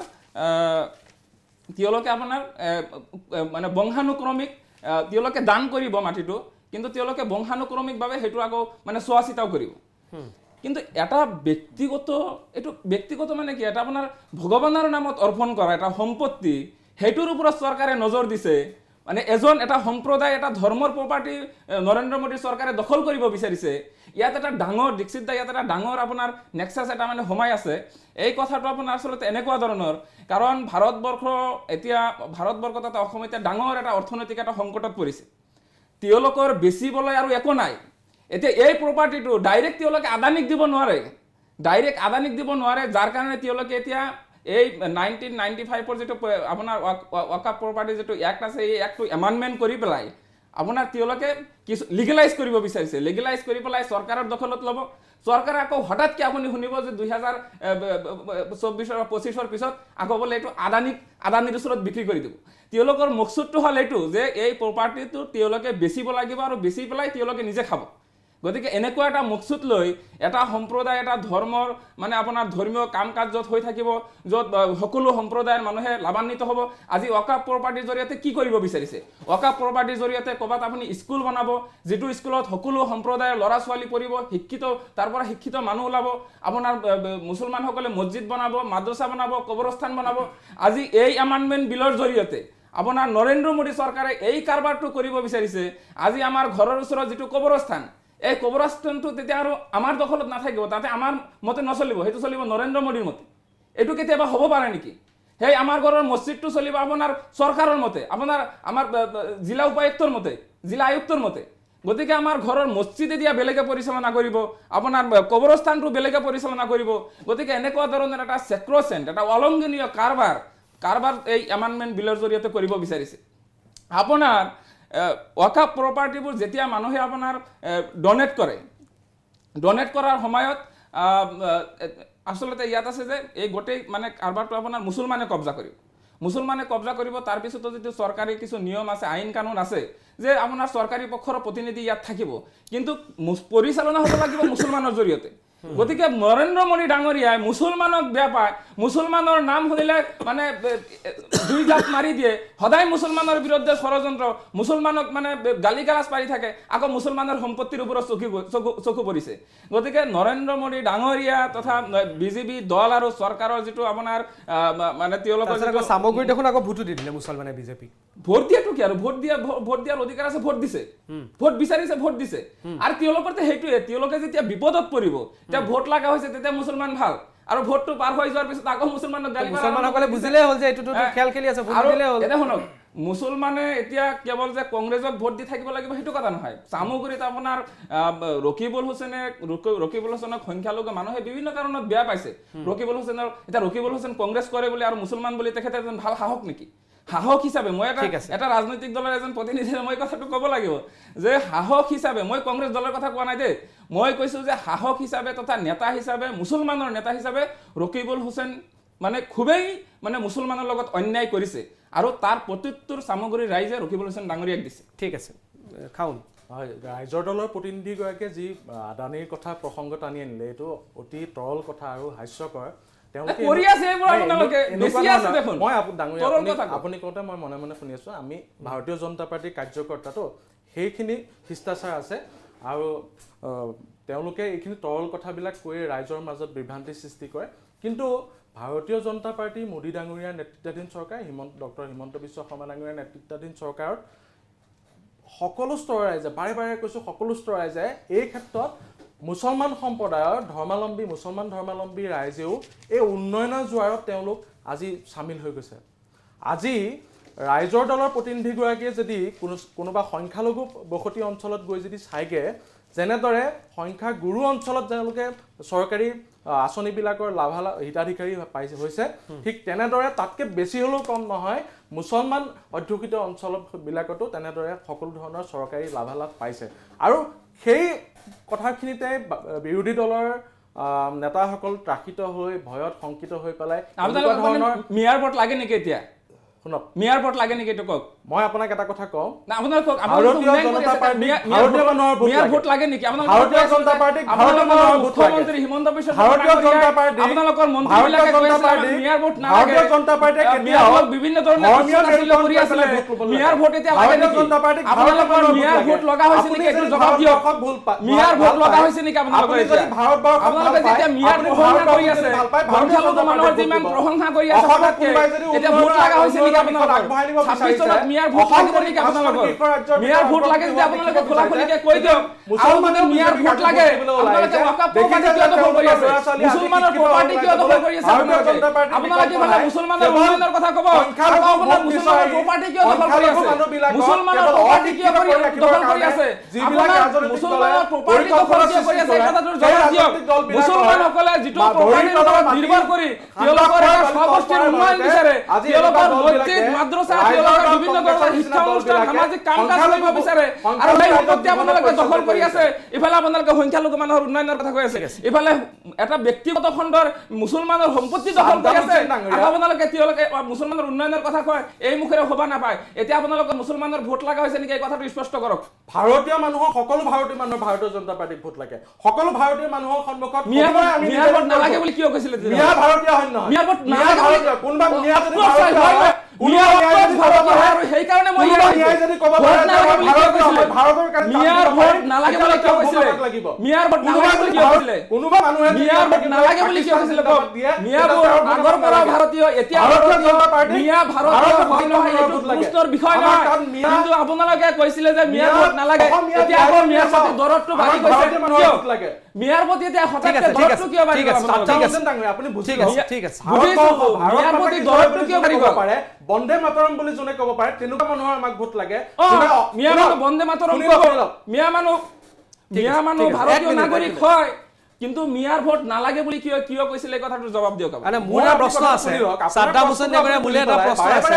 তেওঁলোকে আপোনাৰ মানে বংশানুক্ৰমিক তেওঁলোকে দান কৰিব মাটিটো, কিন্তু তেওঁলোকে বংশানুক্ৰমিকভাৱে সেইটো আকৌ মানে চোৱা চিতাও কৰিব। কিন্তু এটা ব্যক্তিগত, এইটো ব্যক্তিগত মানে কি, এটা আপোনাৰ ভগৱানৰ নামত অৰ্পণ কৰা এটা সম্পত্তি, সেইটোৰ ওপৰত চৰকাৰে নজৰ দিছে। মানে এটা সম্প্ৰদায়, এটা ধৰ্মৰ প্ৰপাৰ্টি নৰেন্দ্ৰ মোদী চৰকাৰে দখল কৰিব বিচাৰিছে। ইয়াত এটা ডাঙৰ দীক্ষিত দা, ইয়াত এটা ডাঙৰ আপোনাৰ নেক্সাছ এটা মানে সোমাই আছে। এই কথাটো আপোনাৰ আচলতে এনেকুৱা ধৰণৰ, কাৰণ ভাৰতবৰ্ষত এটা অসম এতিয়া ডাঙৰ এটা অৰ্থনৈতিক এটা সংকটত পৰিছে। তেওঁলোকৰ বেচিবলৈ আৰু একো নাই। এতিয়া এই প্ৰপাৰ্টিটো ডাইৰেক্ট তেওঁলোকে আদানীক দিব নোৱাৰে, যাৰ কাৰণে তেওঁলোকে এতিয়া এই 1995 যিটো আপোনাৰ ৱাকফ প্ৰপাৰ্টি যিটো এক্ট আছে, এই এক্টটো এমেণ্ডমেণ্ট কৰি পেলাই আপোনাৰ তেওঁলোকে কিছু লিগেলাইজ কৰিব বিচাৰিছে লিগেলাইজ কৰি পেলাই চৰকাৰৰ দখলত ল'ব চৰকাৰে আকৌ হঠাৎকৈ আপুনি শুনিব যে 2024 25 পিছত আকৌ বোলে এইটো আদানীৰ ওচৰত বিক্ৰী কৰি দিব তেওঁলোকৰ মকসুদটো হ'ল এইটো যে এই প্ৰপাৰ্টিটো তেওঁলোকে বেচিব লাগিব আৰু বেচি পেলাই তেওঁলোকে নিজে খাব গতিকে এনেকুৱা এটা মকসুদ লৈ এটা সম্প্ৰদায় এটা ধৰ্মৰ মানে আপোনাৰ ধৰ্মীয় কাম কাজত হৈ থাকিব য'ত সকলো সম্প্ৰদায়ৰ মানুহে লাভান্বিত হ'ব আজি ওয়াকাফ প্ৰপাৰ্টিৰ জৰিয়তে কি কৰিব বিচাৰিছে ওয়াকাফ প্ৰপাৰ্টিৰ জৰিয়তে ক'বাত আপুনি স্কুল বনাব যেটো স্কুলত সকলো সম্প্ৰদায়ৰ ল'ৰা ছোৱালী পঢ়িব শিক্ষিত তাৰ পৰা শিক্ষিত মানুহ ওলাব আপোনাৰ মুছলমানসকলে মছজিদ বনাব মাদ্ৰাসা বনাব কবৰস্থান বনাব আজি এই এমেণ্ডমেণ্ট বিলৰ জৰিয়তে আপোনাৰ নৰেন্দ্ৰ মোদী চৰকাৰে এই কাৰবাৰটো কৰিব বিচাৰিছে আজি আমাৰ ঘৰৰ ওচৰত যেটো কবৰস্থান এই কবৰস্থানটো তেতিয়া আৰু আমাৰ দখলত নাথাকিব তাতে আমাৰ মতে নচলিব হেতু চলিব নৰেন্দ্ৰ মোদীৰ মতে এটো কেতিয়াবা হ'ব পাৰে নেকি হেই আমাৰ ঘৰৰ মছজিদটো চলিব আপোনাৰ চৰকাৰৰ মতে আপোনাৰ আমাৰ জিলা উপায়ুক্তৰ মতে জিলা আয়ুক্তৰ মতে গতিকে আমাৰ ঘৰৰ মছজিদে দিয়া বেলেগে পৰিচালনা কৰিব আপোনাৰ কবৰস্থানটো বেলেগে পৰিচালনা কৰিব গতিকে এনেকুৱা ধৰণৰ এটা সেক্ৰচেন্ট এটা অলংঘনীয় কাৰবাৰ এই এমেণ্ডমেণ্ট বিলৰ জৰিয়তে কৰিব বিচাৰিছে আপোনাৰ ওয়াকাফ প্ৰপাৰ্টিবোৰ যেতিয়া মানুহে আপোনাৰ ডোনেট কৰাৰ সময়ত আসলতে ইয়াত আছে যে এই গোটেই মানে কাৰবাৰটো আপোনাৰ মুছলমানে কব্জা কৰিব তাৰ পিছতো যদি চৰকাৰী কিছু নিয়ম আছে আইন কানুন আছে যে আপোনাৰ চৰকাৰী পক্ষৰ প্ৰতিনিধি ইয়াত থাকিব কিন্তু পৰিচালনা হ'ব লাগিব মুছলমানৰ জৰিয়তে গতিকে নৰেন্দ্ৰ মোদী ডাঙৰীয়াই মুছলমানক বেয়া পায় মুছলমানৰ নাম শুনিলে মানে দুই জাত মাৰি দিয়ে সদায় মুছলমানৰ বিৰুদ্ধে ষড়যন্ত্ৰ মুছলমানক মানে গালিগালাজ পাৰি থাকে আকৌ মুছলমানৰ সম্পত্তিৰ ওপৰত চকু পৰিছে গতিকে নৰেন্দ্ৰ মোদী ডাঙৰীয়া তথা বিজেপি দল আৰু চৰকাৰৰ যেটো আপোনাৰ মানে তেওঁলোকৰ সামগ্ৰী দেখোন আকৌ ভোট দি দিলে মুছলমানে বিজেপি ভোট দিয়াটো কি আৰু ভোট দিয়াৰ অধিকাৰ আছে ভোট দিছে ভোট বিচাৰিছে ভোট দিছে আৰু তেওঁলোকৰতে হেইটোৱে তেওঁলোকে যেতিয়া বিপদত পৰিব তেতিয়া ভোট লাগা হৈছে তেতিয়া মুছলমান ভাল আৰু ভোটটো পাৰ হৈ যোৱাৰ পিছত আকৌ মুছলমানক গালি মুছলমানসকলে বুজিলে হ'ল যে এটোটো খেল খেলি আছে ভোট দিলে হ'ল এটা শুনক মুছলমানে এতিয়া কেৱল যে কংগ্ৰেছক ভোট দি থাকিব লাগিব হেতু কথা নহয় সামগ্ৰীত আপোনাৰ ৰকিবুল হুছেইনক সংখ্যালঘু মানুহে বিভিন্ন কাৰণত বেয়া পাইছে ৰকিবুল হুছেইন কংগ্ৰেছ কৰে বুলি আৰু মুছলমান বুলি তেখেতে এজন ভাল সাহস নেকি সাহস হিচাপে মই এটা ৰাজনৈতিক দলৰ এজন প্ৰতিনিধিয়ে মই কথাটো ক'ব লাগিব যে সাহস হিচাপে মই কংগ্ৰেছ দলৰ কথা কোৱা নাই দে মই কৈছো যে সাহস হিচাপে তথা নেতা হিচাপে মুছলমানৰ নেতা হিচাপে ৰকিবুল হুছেইন মানে খুবেই মানে মুছলমানৰ লগত অন্যায় কৰিছে আৰু তাৰ প্ৰত্যুত্তৰ সামগ্ৰী ৰাইজে ৰকিবুল হুছেইন ডাঙৰীয়াক দিছে ঠিক আছে খাউন হয় ৰাইজৰ দলৰ প্ৰতিনিধিগৰাকীয়ে যি আদানীৰ কথা প্ৰসংগ টানি আনিলে এইটো অতি তৰল কথা আৰু হাস্যকৰ আপুনি কওঁতে মই মনে মনে শুনি আছো আমি ভাৰতীয় জনতা পাৰ্টিৰ কাৰ্যকৰ্তাটো সেইখিনি শিষ্টাচাৰ আছে আৰু তেওঁলোকে এইখিনি তৰল কথাবিলাক কৈ ৰাইজৰ মাজত বিভ্ৰান্তি সৃষ্টি কৰে কিন্তু ভাৰতীয় জনতা পাৰ্টি মোদী ডাঙৰীয়াৰ নেতৃত্বাধীন চৰকাৰ ডক্টৰ হিমন্ত বিশ্ব শৰ্মা ডাঙৰীয়াৰ নেতৃত্বাধীন চৰকাৰত সকলো স্তৰৰ ৰাইজে বাৰে কৈছো সকলো স্তৰৰ ৰাইজে এই ক্ষেত্ৰত মুছলমান সম্প্ৰদায়ৰ মুছলমান ধৰ্মাৱলম্বী ৰাইজেও এই উন্নয়নৰ জোৱাৰত তেওঁলোক আজি সামিল হৈ গৈছে আজি ৰাইজৰ দলৰ প্ৰতিনিধিগৰাকীয়ে যদি কোনোবা সংখ্যালঘু বসতি অঞ্চলত গৈ যদি চাইগে যেনেদৰে সংখ্যা গুৰু অঞ্চলত তেওঁলোকে চৰকাৰী আঁচনিবিলাকৰ হিতাধিকাৰী হৈছে ঠিক তেনেদৰে তাতকে বেছি হলেও কম নহয় মুছলমান অধ্যুষিত অঞ্চলবিলাকতো তেনেদৰে সকলো ধৰণৰ চৰকাৰী লাভালাভ পাইছে আৰু সেই কথাখিনিতে বিৰোধী দলৰ নেতাসকল ত্ৰাসিত হৈ ভয়ত শংকিত হৈ পেলাই মিয়াৰ ভোট লাগে নেকি এতিয়া শুনক মিয়াৰ ভোট লাগে নেকি এইটো কওক মই আপোনাক এটা কথা কওঁ না আপোনাক কওক ভাৰতীয় জনতা পাৰ্টি মিয়াৰ ভোট লাগে নেকি আপোনাক ভাৰতীয় জনতা পাৰ্টি মুখ্যমন্ত্ৰী হিমন্ত বিশ্ব ভাৰতীয় জনতা পাৰ্টি আপোনালোকৰ মন্ত্ৰীবিলাকে কৈছে মিয়াৰ ভোট নালাগে ভাৰতীয় জনতা পাৰ্টি কেতিয়াও বিভিন্ন ধৰণৰ কৰি আছে মিয়াৰ ভোট এতিয়া লাগে নেকি আপোনালোকৰ মিয়াৰ ভোট লগা হৈছে নেকি এইটো জবাব দিয়ক মিয়াৰ ভোট লগা হৈছে নেকি আপোনালোকৰ এতিয়া আপোনালোকে যেতিয়া মিয়াৰ প্ৰশংসা কৰি আছে সংখ্যালঘু মানুহৰ যিমান প্ৰশংসা কৰি আছে এতিয়া ভোট লগা হৈছে নেকি আপোনালোকৰ 26 চনত মিয়াৰ ভোট লাগিব নেকি আপোনালোকৰ মিয়াৰ ভোট লাগে যদি আপোনালোকে খোলা খুলিকে কৈ দিয়ক মুছলমানে মিয়াৰ ভোট লাগে আপোনালোকে ওয়াকফ প্ৰপাৰ্টি কিয় দখল কৰি আছে মুছলমানৰ প্ৰপাৰ্টি কিয় দখল কৰি আছে আপোনালোকে ভালে মুছলমানৰ উন্নয়নৰ কথা ক'ব আপোনালোকে মুছলমানৰ প্ৰপাৰ্টি কিয় দখল কৰি আছে মুছলমানৰ প্ৰপাৰ্টি কিয় দখল কৰি আছে যিবিলাক মুছলমানৰ প্ৰপাৰ্টি দখল কিয় কৰি আছে কথাটোৰ জবাব দিয়ক মুছলমানসকলে যিটো প্ৰপাৰ্টিৰ ওপৰত নিৰ্ভৰ কৰি তেওঁলোকৰ সমষ্টিৰ উন্নয়ন বিচাৰে তেওঁলোকৰ মসজিদ মাদ্ৰাসা তেওঁলোকৰ বিভিন্ন ধৰণৰ শিক্ষা অনুষ্ঠান সামাজিক কাম কাজ কৰিব বিচাৰে আৰু এই সম্পত্তি আপোনালোকে দখল কৰি আছে ইফালে আপোনালোকে সংখ্যালঘু মানুহৰ উন্নয়নৰ কথা কৈ আছে ইফালে এটা ব্যক্তিগত খণ্ডৰ মুছলমানৰ সম্পত্তি দখল কৰি আছে আপোনালোকে তেওঁলোকে মুছলমানৰ উন্নয়নৰ কথা কয় এই মুখেৰে হবা নাপায় এতিয়া আপোনালোকে মুছলমানৰ ভোট লাগা হৈছে নেকি এই কথাটো স্পষ্ট কৰক ভাৰতীয় মানুহৰ সকলো ভাৰতীয় মানুহৰ ভাৰতীয় জনতা পাৰ্টিক ভোট লাগে সকলো ভাৰতীয় মানুহৰ সন্মুখত মিয়াৰ ভোট নালাগে বুলি কিয় কৈছিলে মিয়া ভাৰতীয় হয় নহয় মিয়াৰ ভোট নালাগে কোনবা মিয়া যদি ভাৰতীয় হয় সেইকাৰণে মই যদি ক'ব ভাৰতৰ কাৰণে মিয়াৰ ভোট নালাগে বুলি কিয় কৈছিলে মিয়াৰ ভোট নালাগে বুলি কিয় কৈছিলে কোনোবা মানুহে মিয়াৰ ভোট নালাগে বুলি কিয় কৈছিলে মিয়াৰ ভোট আগৰ পৰা ভাৰতীয় এতিয়া ভাৰতীয় জনতা পাৰ্টি মিয়া ভাৰতীয় হয় নহয় এইটো গুৰুত্বৰ বিষয় নহয় কিন্তু আপোনালোকে কৈছিলে যে মিয়াৰ ভোট নালাগে এতিয়া আকৌ মিয়াৰ প্ৰতি দৰদটো বাঢ়ি গৈছে কিয় মিয়াৰ প্ৰতি এতিয়া হঠাতে দৰদটো কিয় বাঢ়ি গ'ল আপুনি বুজি ঠিক আছে মিয়াৰ প্ৰতি দৰদটো কিয় বাঢ়ি গ'ল পাৰে বন্দে মাতৰম বুলি যোনে ক'ব পাৰে তেনেকুৱা মানুহৰ আমাক ভোট লাগে মিয়া মানুহ বন্দে মাতৰম মিয়া মানুহ ভাৰতীয় নাগৰিক হয় কিন্তু মিয়াৰ ভোট নালাগে বুলি কিয় কিয় কৈছিলে কথাটো জবাব দিয়ক মানে মোৰ এটা প্ৰশ্ন আছে সাদ্দাম হুছেইন নগৰে মুলে এটা প্ৰশ্ন আছে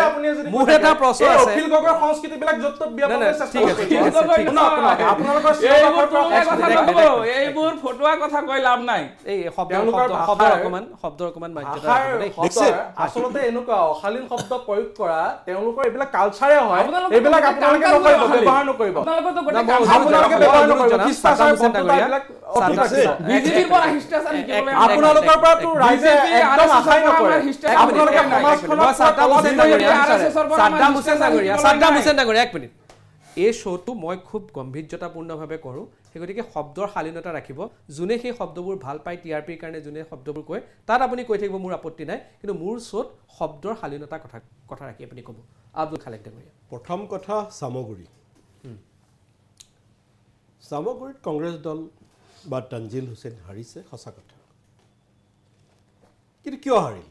মোৰ এটা প্ৰশ্ন আছে অখিল গগৈৰ সংস্কৃতি বিলাক যত বিয়াবলৈ চেষ্টা কৰিছে আপোনালোকৰ এইবোৰ ফটোৱা কথা কৈ লাভ নাই এই শব্দৰ অকমান মাধ্যমা আচলতে এনেকুৱা অশালীন শব্দ প্ৰয়োগ কৰা তেওঁলোকৰ এইবিলাক কালচাৰে হয় এইবিলাক আপোনালোকে ব্যৱহাৰ নকৰিব আপোনালোকে ব্যৱহাৰ নকৰিব খ্ৰীষ্টাচাৰ বন্ধুতাবিলাক বিজেপিৰ পৰা হিষ্টাচাৰ শিকিবলৈ আপোনালোকৰ পৰা তো ৰাইজে একদম আশাই নকৰে আপোনালোকে সমাজখনক সাদ্দাম হুছেইন নগৰে এক মিনিট এই শ্ব'টো মই খুব গম্ভীৰ্যতাপূৰ্ণভাৱে কৰোঁ সেই গতিকে শব্দৰ শালীনতা ৰাখিব যোনে সেই শব্দবোৰ ভাল পায় টিআৰপিৰ কাৰণে যোনে শব্দবোৰ কয় তাত আপুনি কৈ থাকিব মোৰ আপত্তি নাই কিন্তু মোৰ শ্ব'ত শব্দৰ শালীনতা কথা ৰাখি আপুনি ক'ব আব্দুল খালেক ডাঙৰীয়া প্ৰথম কথা চামগুৰিত কংগ্ৰেছ দল বা তানজিল হুছেইন হাৰিছে সঁচা কথা কিন্তু কিয় হাৰিল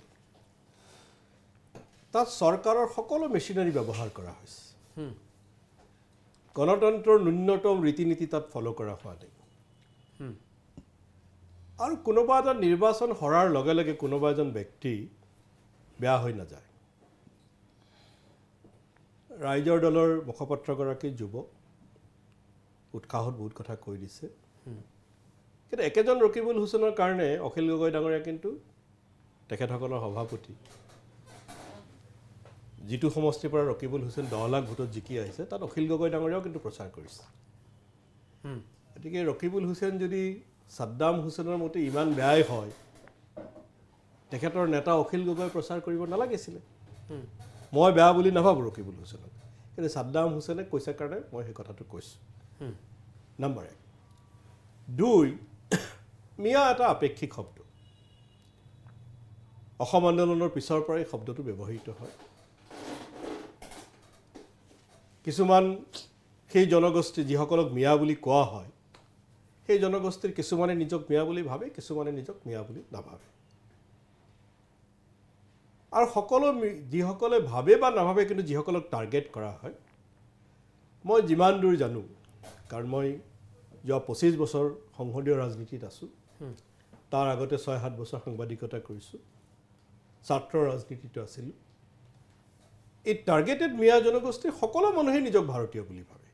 তাত চৰকাৰৰ সকলো মেচিনাৰী ব্যৱহাৰ কৰা হৈছে গণতন্ত্ৰৰ ন্যূনতম ৰীতি নীতি তাত ফ'ল' কৰা হোৱা নাই আৰু কোনোবা এটা নিৰ্বাচন হৰাৰ লগে লগে কোনোবা এজন ব্যক্তি বেয়া হৈ নাযায় ৰাইজৰ দলৰ মুখপাত্ৰগৰাকী যুৱক উৎসাহত বহুত কথা কৈ দিছে কিন্তু একেজন ৰকিবুল হুছেইনৰ কাৰণে অখিল গগৈ ডাঙৰীয়া কিন্তু তেখেতসকলৰ সভাপতি যিটো সমষ্টিৰ পৰা ৰকিবুল হুছেইন 10 লাখ ভোটত জিকি আহিছে তাত অখিল গগৈ ডাঙৰীয়াও কিন্তু প্ৰচাৰ কৰিছে গতিকে ৰকিবুল হুছেইন যদি সাদ্দাম হুছেইনৰ মতে ইমান বেয়াই হয় তেখেতৰ নেতা অখিল গগৈ প্ৰচাৰ কৰিব নালাগিছিলে মই বেয়া বুলি নাভাবোঁ ৰকিবুল হুছেইনক কিন্তু সাদ্দাম হুছেইনে কৈছে কাৰণে মই সেই কথাটো কৈছোঁ নম্বৰ 1 2 মিয়া এটা আপেক্ষিক শব্দ অসম আন্দোলনৰ পিছৰ পৰাই শব্দটো ব্যৱহৃত হয় কিছুমান সেই জনগোষ্ঠী যিসকলক মিয়া বুলি কোৱা হয় সেই জনগোষ্ঠীৰ কিছুমানে নিজক মিয়া বুলি ভাবে কিছুমানে নিজক মিয়া বুলি নাভাবে আৰু সকলো যিসকলে ভাবে বা নাভাবে কিন্তু যিসকলক টাৰ্গেট কৰা হয় মই যিমান দূৰ জানো কাৰণ মই যোৱা 25 বছৰ সংসদীয় ৰাজনীতিত আছোঁ তাৰ আগতে 6-7 বছৰ সাংবাদিকতা কৰিছোঁ ছাত্ৰ ৰাজনীতিটো আছিলোঁ এই টাৰ্গেটেড মিয়া জনগোষ্ঠীৰ সকলো মানুহে নিজক ভাৰতীয় বুলি ভাবে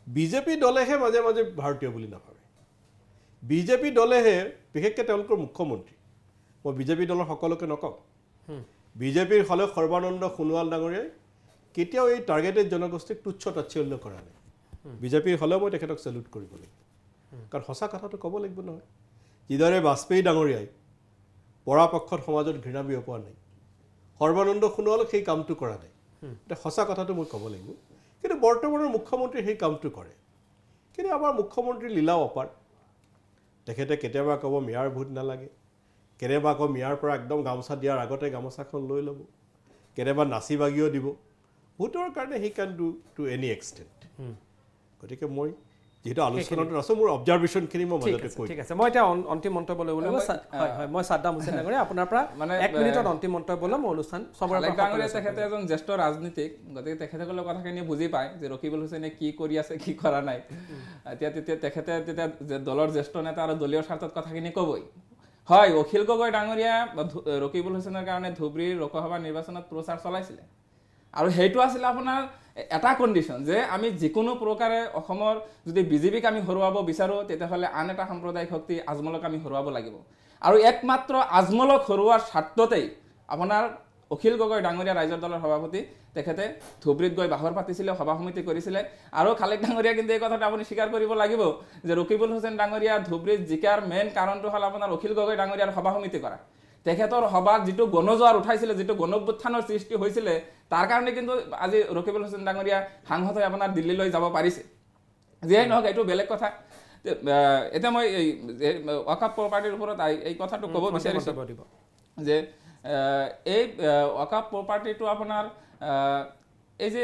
বিজেপি দলেহে মাজে মাজে ভাৰতীয় বুলি নাভাবে বিজেপি দলেহে বিশেষকৈ তেওঁলোকৰ মুখ্যমন্ত্ৰী মই বিজেপি দলৰ সকলোকে নকওঁ বিজেপিৰ হলে সৰ্বানন্দ সোণোৱাল ডাঙৰীয়াই কেতিয়াও এই টাৰ্গেটেড জনগোষ্ঠীক তুচ্ছ তাচ্ছিল্য কৰা নাই বিজেপিৰ হলেও মই তেখেতক চেলুট কৰিব লাগিব কাৰণ সঁচা কথাটো ক'ব লাগিব নহয় যিদৰে বাজপেয়ী ডাঙৰীয়াই পৰাপক্ষত সমাজত ঘৃণা বিয়পোৱা নাই সৰ্বানন্দ সোণোৱালক সেই কামটো কৰা নাই এটা সঁচা কথাটো মই ক'ব লাগিব কিন্তু বৰ্তমানৰ মুখ্যমন্ত্ৰী সেই কামটো কৰে কিন্তু আমাৰ মুখ্যমন্ত্ৰী লীলাও অপাৰ তেখেতে কেতিয়াবা ক'ব মিয়াৰ ভোট নালাগে কেতিয়াবা আকৌ মিয়াৰ পৰা একদম গামোচা দিয়াৰ আগতে গামোচাখন লৈ ল'ব কেতিয়াবা নাচি বাগিও দিব ভোটৰ কাৰণে হি কেন ডু টু এনি এক্সটেণ্ট গতিকে মই যেহেতু আলোচনাটো আছে মোৰ অবজাৰভেশ্যনখিনি মই মাজতে কৈ ঠিক আছে মই এতিয়া অন্তিম মন্তব্য ল'বলৈ হয় মই সাদ্দাম হুছেইন ডাঙৰীয়া আপোনাৰ পৰা মানে 1 মিনিটত অন্তিম মন্তব্য ল'ম অনুষ্ঠান চবৰে ডাঙৰীয়া তেখেতে এজন জ্যেষ্ঠ ৰাজনীতিক গতিকে তেখেতসকলৰ কথাখিনি বুজি পায় যে ৰকিবুল হুছেইনে কি কৰি আছে কি কৰা নাই তেতিয়া তেখেতে দলৰ জ্যেষ্ঠ নেতা আৰু দলীয় স্বাৰ্থত কথাখিনি ক'বই হয় অখিল গগৈ ডাঙৰীয়া ৰকিবুল হুছেইনৰ কাৰণে ধুবুৰীৰ লোকসভা নিৰ্বাচনত প্ৰচাৰ চলাইছিলে আৰু সেইটো আছিল আপোনাৰ এটা কণ্ডিশ্যন যে আমি যিকোনো প্ৰকাৰে অসমৰ যদি বিজেপিক আমি হৰুৱাব বিচাৰোঁ তেতিয়াহ'লে আন এটা সাম্প্ৰদায়িক শক্তি আজমলক আমি হৰুৱাব লাগিব আৰু একমাত্ৰ আজমলক হৰুৱাৰ স্বাৰ্থতেই আপোনাৰ অখিল গগৈ ডাঙৰীয়া ৰাইজৰ দলৰ সভাপতি তেখেতে ধুবুৰীত গৈ বাহৰ পাতিছিলে সভা সমিতি কৰিছিলে আৰু খালেক ডাঙৰীয়া কিন্তু এই কথাটো আপুনি স্বীকাৰ কৰিব লাগিব যে ৰকিবুল হুছেইন ডাঙৰীয়া ধুবুৰীত জিকাৰ মেইন কাৰণটো হ'ল আপোনাৰ অখিল গগৈ ডাঙৰীয়াৰ সভা সমিতি কৰা তেখেতৰ সভাত যিটো গণজোৱাৰ উঠাইছিলে যিটো গণঅভ্যুত্থানৰ সৃষ্টি হৈছিলে তাৰ কাৰণে কিন্তু আজি ৰকিবুল হুছেইন ডাঙৰীয়া সাংসদ হৈ আপোনাৰ দিল্লীলৈ যাব পাৰিছে যিয়েই নহওক এইটো বেলেগ কথা এতিয়া মই ৱাকাফ প্ৰপাৰ্টিৰ ওপৰত এই কথাটো ক'ব বিচাৰিছোঁ যে এই ৱাকাফ প্ৰপাৰ্টিটো আপোনাৰ এই যে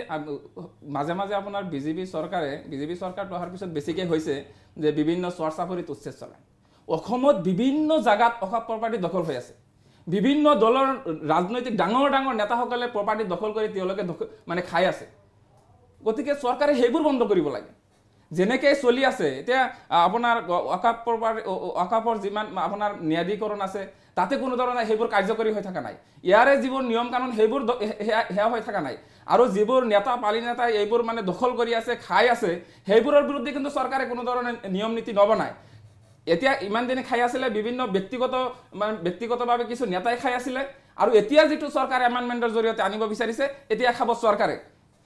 মাজে মাজে আপোনাৰ বিজেপি চৰকাৰটো অহাৰ পিছত বেছিকৈ হৈছে যে বিভিন্ন চৰ্চাফৰিত উচ্ছেদ চলায় অসমত বিভিন্ন জাগাত ৱাকাফ প্ৰপাৰ্টি দখল হৈ আছে বিভিন্ন দলৰ ৰাজনৈতিক ডাঙৰ নেতাসকলে প্ৰপাৰ্টি দখল কৰি তেওঁলোকে মানে খাই আছে গতিকে চৰকাৰে সেইবোৰ বন্ধ কৰিব লাগে যেনেকৈ চলি আছে এতিয়া আপোনাৰ ৱাকাফ প্ৰপাৰ্টি ৱাকাফৰ যিমান আপোনাৰ ন্যায়াধীকৰণ আছে তাতে কোনো ধৰণে সেইবোৰ কাৰ্যকৰী হৈ থকা নাই ইয়াৰে যিবোৰ নিয়ম কানুন সেইবোৰ সেয়া হৈ থকা নাই আৰু যিবোৰ নেতা পালি নেতাই এইবোৰ মানে দখল কৰি আছে খাই আছে সেইবোৰৰ বিৰুদ্ধে কিন্তু চৰকাৰে কোনো ধৰণৰ নিয়ম নীতি নবনায় এতিয়া ইমান দিনে খাই আছিলে বিভিন্ন ব্যক্তিগতভাৱে কিছু নেতাই খাই আছিলে আৰু এতিয়া যিটো চৰকাৰে এমেণ্ডমেণ্টৰ জৰিয়তে আনিব বিচাৰিছে এতিয়া খাব চৰকাৰে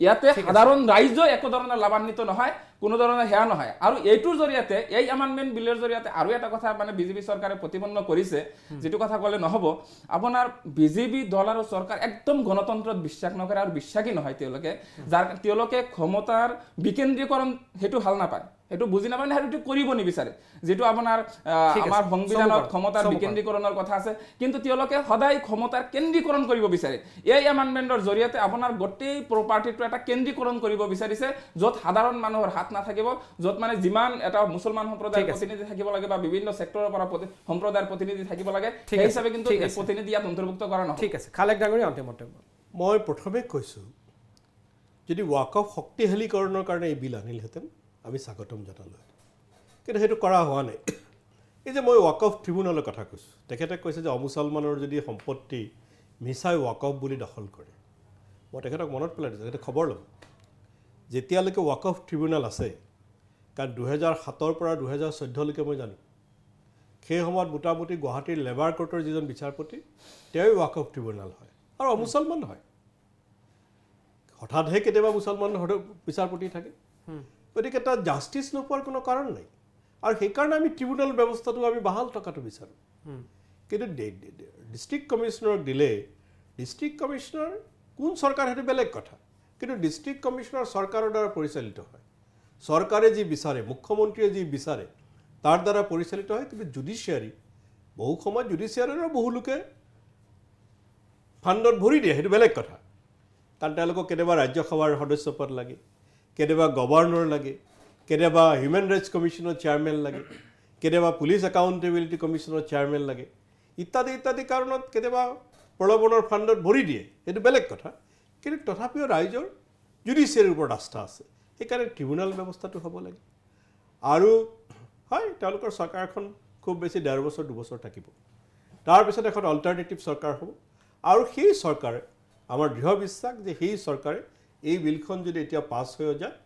ইয়াতে সাধাৰণ ৰাইজ একো ধৰণৰ লাভান্বিত নহয় কোনো ধৰণৰ হেয়া নহয় আৰু এইটোৰ জৰিয়তে এই এমেণ্ডমেণ্ট বিলৰ জৰিয়তে আৰু এটা কথা মানে বিজেপি চৰকাৰে প্ৰতিপন্ন কৰিছে যিটো কথা ক'লে নহ'ব আপোনাৰ বিজেপি দল আৰু চৰকাৰ একদম গণতন্ত্ৰত বিশ্বাস নকৰে আৰু বিশ্বাসী নহয় তেওঁলোকে ক্ষমতাৰ বিকেন্দ্ৰীকৰণ সেইটো ভাল নাপায় সেইটো বুজি নাপায় সেইটো কৰিব নিবিচাৰে যেটো আপোনাৰ আমাৰ সংবিধানত ক্ষমতাৰ বিকেন্দ্ৰীকৰণৰ কথা আছে কিন্তু তেওঁলোকে সদায় ক্ষমতাৰ কেন্দ্ৰীকৰণ কৰিব বিচাৰে এই এমেণ্ডমেণ্টৰ জৰিয়তে আপোনাৰ গোটেই প্ৰপাৰ্টিটো এটা কেন্দ্ৰীকৰণ কৰিব বিচাৰিছে য'ত সাধাৰণ মানুহৰ হাত নাথাকিব য'ত মানে যিমান এটা মুছলমান সম্প্ৰদায়ৰ প্ৰতিনিধি থাকিব লাগে বা বিভিন্ন সেক্টৰৰ পৰা সম্প্ৰদায়ৰ প্ৰতিনিধি থাকিব লাগে সেই হিচাপে কিন্তু এই প্ৰতিনিধি ইয়াত অন্তৰ্ভুক্ত কৰা নহয় ঠিক আছে খালেক ডাঙৰীয়া অন্তিম মন্তব্য মই প্ৰথমে কৈছোঁ যদি ৱাকাফ শক্তিশালীকৰণৰ কাৰণে এই বিল আনিলহেঁতেন আমি স্বাগতম জনালোঁ কিন্তু সেইটো কৰা হোৱা নাই এই যে মই ৱাকাফ ট্ৰিবিউনেলৰ কথা কৈছোঁ তেখেতে কৈছে যে অমুছলমানৰ যদি সম্পত্তি মিছাই ৱাকাফ বুলি দখল কৰে মই তেখেতক মনত পেলাই দিছোঁ তেখেতে খবৰ ল'ব যেতিয়ালৈকে ৱাকাফ ট্ৰিবিউনেল আছে কাৰণ 2007 পৰা 2014লৈকে মই জানো সেই সময়ত মোটামুটি গুৱাহাটীৰ লেবাৰ কোৰ্টৰ যিজন বিচাৰপতি তেওঁই ৱাকাফ ট্ৰিবিউনেল হয় আৰু অমুছলমান হয় হঠাৎহে কেতিয়াবা মুছলমান বিচাৰপতি থাকে গতিকে তাত জাষ্টিছ নোপোৱাৰ কোনো কাৰণ নাই আৰু সেইকাৰণে আমি ট্ৰিবিউনেল ব্যৱস্থাটো আমি বাহাল থকাটো বিচাৰোঁ কিন্তু ডিষ্ট্ৰিক্ট কমিশ্যনাৰক দিলে ডিষ্ট্ৰিক্ট কমিশ্যনাৰ কোন চৰকাৰ সেইটো বেলেগ কথা কিন্তু ডিষ্ট্ৰিক্ট কমিশ্যনাৰ চৰকাৰৰ দ্বাৰা পৰিচালিত হয় চৰকাৰে যি বিচাৰে মুখ্যমন্ত্ৰীয়ে যি বিচাৰে তাৰ দ্বাৰা পৰিচালিত হয় কিন্তু জুডিচিয়াৰী বহু সময়ত জুডিচিয়াৰীৰো বহু লোকে ফাণ্ডত ভৰি দিয়ে সেইটো বেলেগ কথা কাৰণ তেওঁলোকক কেতিয়াবা ৰাজ্যসভাৰ সদস্য পদ লাগে কেতিয়াবা গভৰ্ণৰ লাগে কেতিয়াবা হিউমেন ৰাইটছ কমিশ্যনৰ চেয়াৰমেন লাগে কেতিয়াবা পুলিচ একাউণ্টেবিলিটি কমিশ্যনৰ চেয়াৰমেন লাগে ইত্যাদি কাৰণত কেতিয়াবা প্ৰলোভনৰ ফাণ্ডত ভৰি দিয়ে সেইটো বেলেগ কথা কিন্তু তথাপিও ৰাইজৰ জুডিচিয়াৰীৰ ওপৰত আস্থা আছে সেইকাৰণে ট্ৰিবিউনেল ব্যৱস্থাটো হ'ব লাগে আৰু হয় তেওঁলোকৰ চৰকাৰখন খুব বেছি 1.5 বছৰ 2 বছৰ থাকিব তাৰপিছত এখন অল্টাৰনেটিভ চৰকাৰ হ'ব আৰু সেই চৰকাৰে আমাৰ দৃঢ় বিশ্বাস যে সেই চৰকাৰে এই বিলখন যদি এতিয়া পাছ হৈ যায়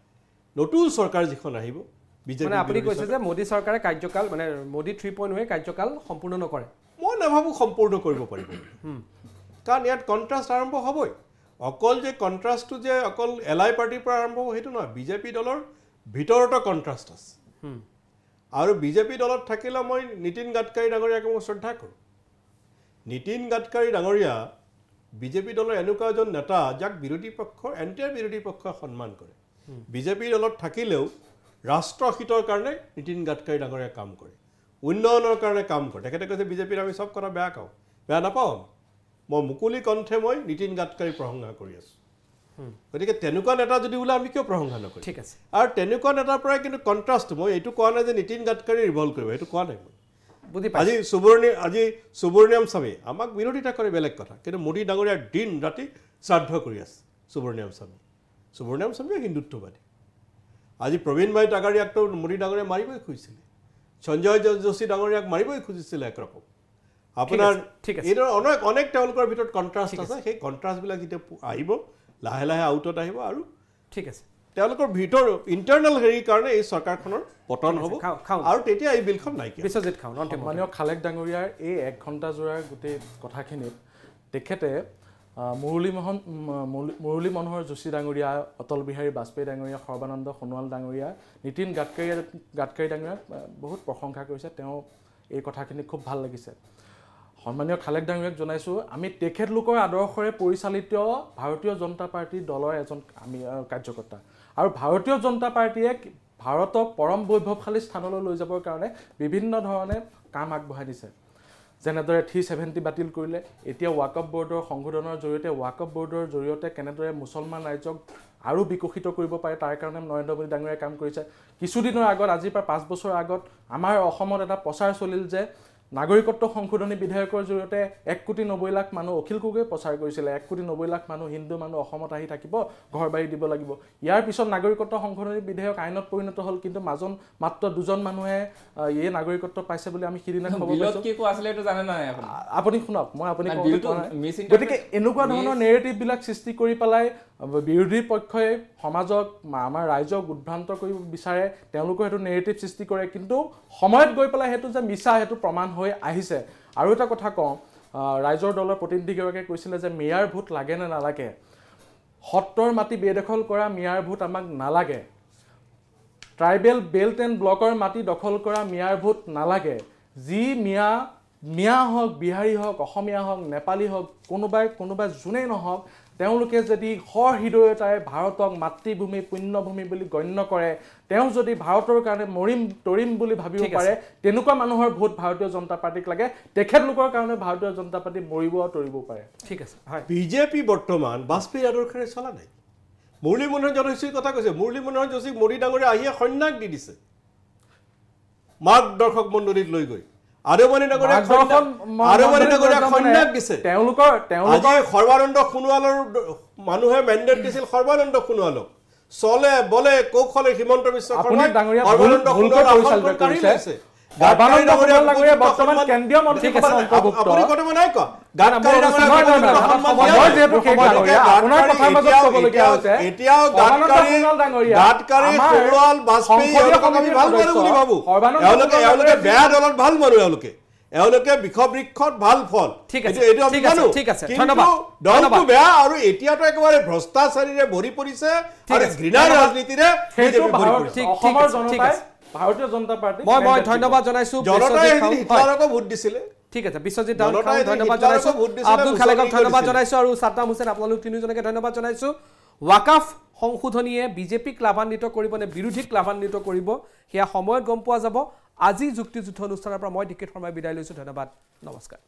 নতুন চৰকাৰ যিখন আহিব বিজেপি মানে আপুনি কৈছে যে মোদী চৰকাৰে কাৰ্যকাল মানে মোদী 3.0 কাৰ্যকাল সম্পূৰ্ণ নকৰে মই নাভাবোঁ সম্পূৰ্ণ কৰিব পাৰিব কাৰণ ইয়াত কণ্ট্ৰাষ্ট আৰম্ভ হ'বই অকল যে কণ্ট্ৰাষ্টটো যে অকল এলআই পাৰ্টিৰ পৰা আৰম্ভ হ'ব সেইটো নহয় বিজেপি দলৰ ভিতৰতো কণ্ট্ৰাষ্ট আছে আৰু বিজেপি দলত থাকিলে মই নীতিন গাডকাৰী ডাঙৰীয়াক মই শ্ৰদ্ধা কৰোঁ নীতিন গাডকাৰী ডাঙৰীয়া বিজেপি দলৰ এনেকুৱা এজন নেতা যাক বিৰোধী পক্ষৰ এণ্টায়াৰ বিৰোধী পক্ষই সন্মান কৰে বিজেপি দলত থাকিলেও ৰাষ্ট্ৰহিতৰ কাৰণে নীতিন গাডকাৰী ডাঙৰীয়া কাম কৰে উন্নয়নৰ কাৰণে কাম কৰে তেখেতে কৈছে বিজেপিৰ আমি চব কথা বেয়া নাপাওঁ মই মুকলি কণ্ঠে মই নীতিন গাডকাৰী প্ৰশংসা কৰি আছোঁ গতিকে তেনেকুৱা নেতা যদি ওলাই আমি কিয় প্ৰশংসা নকৰিম ঠিক আছে আৰু তেনেকুৱা নেতাৰ পৰাই কিন্তু কণ্ট্ৰাষ্ট মই এইটো কোৱা নাই যে নীতিন গাডকাৰী ৰিভল্ভ কৰিব এইটো কোৱা নাই মই বুজি আজি সুবৰ্ণিয়াম স্বামী আমাক বিৰোধিতা কৰে বেলেগ কথা কিন্তু মোদী ডাঙৰীয়াৰ দিন ৰাতি শ্ৰাদ্ধ কৰি আছে সুবৰ্ণিয়াম স্বামীয়ে হিন্দুত্ববাদী আজি প্ৰবীণ ভাই টাগাৰীয়াকতো মোদী ডাঙৰীয়াই মাৰিবই খুজিছিলে সঞ্জয় যোশী ডাঙৰীয়াক মাৰিবই খুজিছিলে একৰকম আপোনাৰ এইদৰে অনেক তেওঁলোকৰ ভিতৰত কণ্ট্ৰাষ্ট আছে সেই কণ্ট্ৰাষ্টবিলাক যেতিয়া আহিব লাহে লাহে আউটত আহিব আৰু ঠিক আছে তেওঁলোকৰ ভিতৰ ইণ্টাৰনেল হেৰিৰ কাৰণে এই চৰকাৰখনৰ পতন হ'ব আৰু তেতিয়া এই বিলখন নাইকিয়া বিশ্বজিৎ খান মাননীয় খালেক ডাঙৰীয়াৰ এই 1 ঘণ্টা জোৰাৰ গোটেই কথাখিনিত তেখেতে মুৰলী মনোহৰ যোশী ডাঙৰীয়া অটল বিহাৰী বাজপেয়ী ডাঙৰীয়া সৰ্বানন্দ সোণোৱাল ডাঙৰীয়া নীতিন গাডকাৰী ডাঙৰীয়াক বহুত প্ৰশংসা কৰিছে তেওঁ এই কথাখিনি খুব ভাল লাগিছে সন্মানীয় খালেক ডাঙৰীয়াক জনাইছোঁ আমি তেখেতলোকৰ আদৰ্শৰে পৰিচালিত ভাৰতীয় জনতা পাৰ্টীৰ দলৰ এজন আমি কাৰ্যকৰ্তা আৰু ভাৰতীয় জনতা পাৰ্টীয়ে ভাৰতক পৰম বৈভৱশালী স্থানলৈ লৈ যাবৰ কাৰণে বিভিন্ন ধৰণে কাম আগবঢ়াই দিছে যেনেদৰে 370 বাতিল কৰিলে এতিয়া ৱাকফ বৰ্ডৰ সংশোধনৰ জৰিয়তে কেনেদৰে মুছলমান ৰাজ্যক আৰু বিকশিত কৰিব পাৰে তাৰ কাৰণে নৰেন্দ্ৰ মোদী ডাঙৰীয়াই কাম কৰিছে কিছুদিনৰ আগত আজিৰ পৰা 5 বছৰ আগত আমাৰ অসমত এটা প্ৰচাৰ চলিল যে নাগৰিকত্ব সংশোধনী বিধেয়কৰ জৰিয়তে 1,90,00,000 মানুহ অখিল গগৈয়ে প্ৰচাৰ কৰিছিলে 1,90,00,000 মানুহ হিন্দু মানুহ অসমত আহি থাকিব ঘৰ বাৰী দিব লাগিব ইয়াৰ পিছত নাগৰিকত্ব সংশোধনী বিধেয়ক আইনত পৰিণত হ'ল কিন্তু মাত্ৰ 2জন মানুহে এই নাগৰিকত্ব পাইছে বুলি আমি সিদিনা খবৰ পাইছো কি কোৱা আছিল এটো জানে নাই আপুনি শুনক মই আপুনি গতিকে এনেকুৱা ধৰণৰ নেৰেটিভ বিলাক সৃষ্টি কৰি পেলাই বিৰোধী পক্ষই সমাজক আমাৰ ৰাইজক উদ্ভ্ৰান্ত কৰিব বিচাৰে তেওঁলোকৰ হেতু নেৰেটিভ সৃষ্টি কৰে কিন্তু সময়ত গৈ পেলাই হেতু যে মিছা হেতু প্ৰমাণ হৈ আহিছে আৰু এটা কথা কওঁ ৰাইজৰ দলৰ প্ৰতিনিধিগৰাকীয়ে কৈছিলে যে মেয়াৰ ভোট লাগে নে নালাগে সত্তৰ মাটি বেদখল কৰা মেয়াৰ ভোট আমাক নালাগে ট্ৰাইবেল বেল্ট এণ্ড ব্লকৰ মাটি দখল কৰা মেয়াৰ ভোট নালাগে যি মিয়া হওক বিহাৰী হওক অসমীয়া হওক নেপালী হওক কোনোবাই যোনেই নহওক তেওঁলোকে যদি হৃদয়তাৰে ভাৰতক মাতৃভূমি পুণ্যভূমি বুলি গণ্য কৰে তেওঁ যদি ভাৰতৰ কাৰণে মৰিম তৰিম বুলি ভাবিব পাৰে তেনেকুৱা মানুহৰ ভোট ভাৰতীয় জনতা পাৰ্টিক লাগে তেখেতলোকৰ কাৰণে ভাৰতীয় জনতা পাৰ্টি মৰিব তৰিব পাৰে ঠিক আছে হয় বিজেপি বৰ্তমান বাজপেয়ী আদৰ্শৰে চলা নাই মুৰলী মনোহৰ যোশীৰ কথা কৈছে মুৰলী মনোহৰ যোশীক মোদী ডাঙৰীয়া আহিয়ে সন্যাস দি দিছে মাৰ্গদৰ্শক মণ্ডলীত লৈ গৈ আৰৱনী ডাঙৰীয়াক সন্যাস দিছে তেওঁলোকৰ সৰ্বানন্দ সোণোৱালৰ মানুহে মেণ্ডেট দিছিল সৰ্বানন্দ সোণোৱালক চলে বলে কৌশলে হিমন্ত বিশ্ব শৰ্মা সৰ্বানন্দ সোণোৱাল কৰিছে এওঁলোকে বিষবৃক্ষত ভাল ফল দলটো বেয়া আৰু এতিয়াতো একেবাৰে ভ্ৰষ্টাচাৰীৰে ভৰি পৰিছে আৰু ঘৃণাৰ ৰাজনীতিৰে ভাৰতীয় জনতা পাৰ্টি মই ধন্যবাদ জনাইছো হিটলাৰকো ভোট দিছিলে ঠিক আছে বিশ্বজিৎ ধন্যবাদ জনাইছো আব্দুল খালেকক ধন্যবাদ জনাইছো আৰু সাদ্দাম হুছেইন আপোনালোক তিনিজনকে ধন্যবাদ জনাইছো ৱাকাফ সংশোধনীয়ে বিজেপিক লাভান্বিত কৰিব নে বিৰোধীক লাভান্বিত কৰিব সেয়া সময়ত গম পোৱা যাব আজি যুক্তিযুদ্ধ অনুষ্ঠানৰ পৰা মই ডিকেট শৰ্মাই বিদায় লৈছো ধন্যবাদ নমস্কাৰ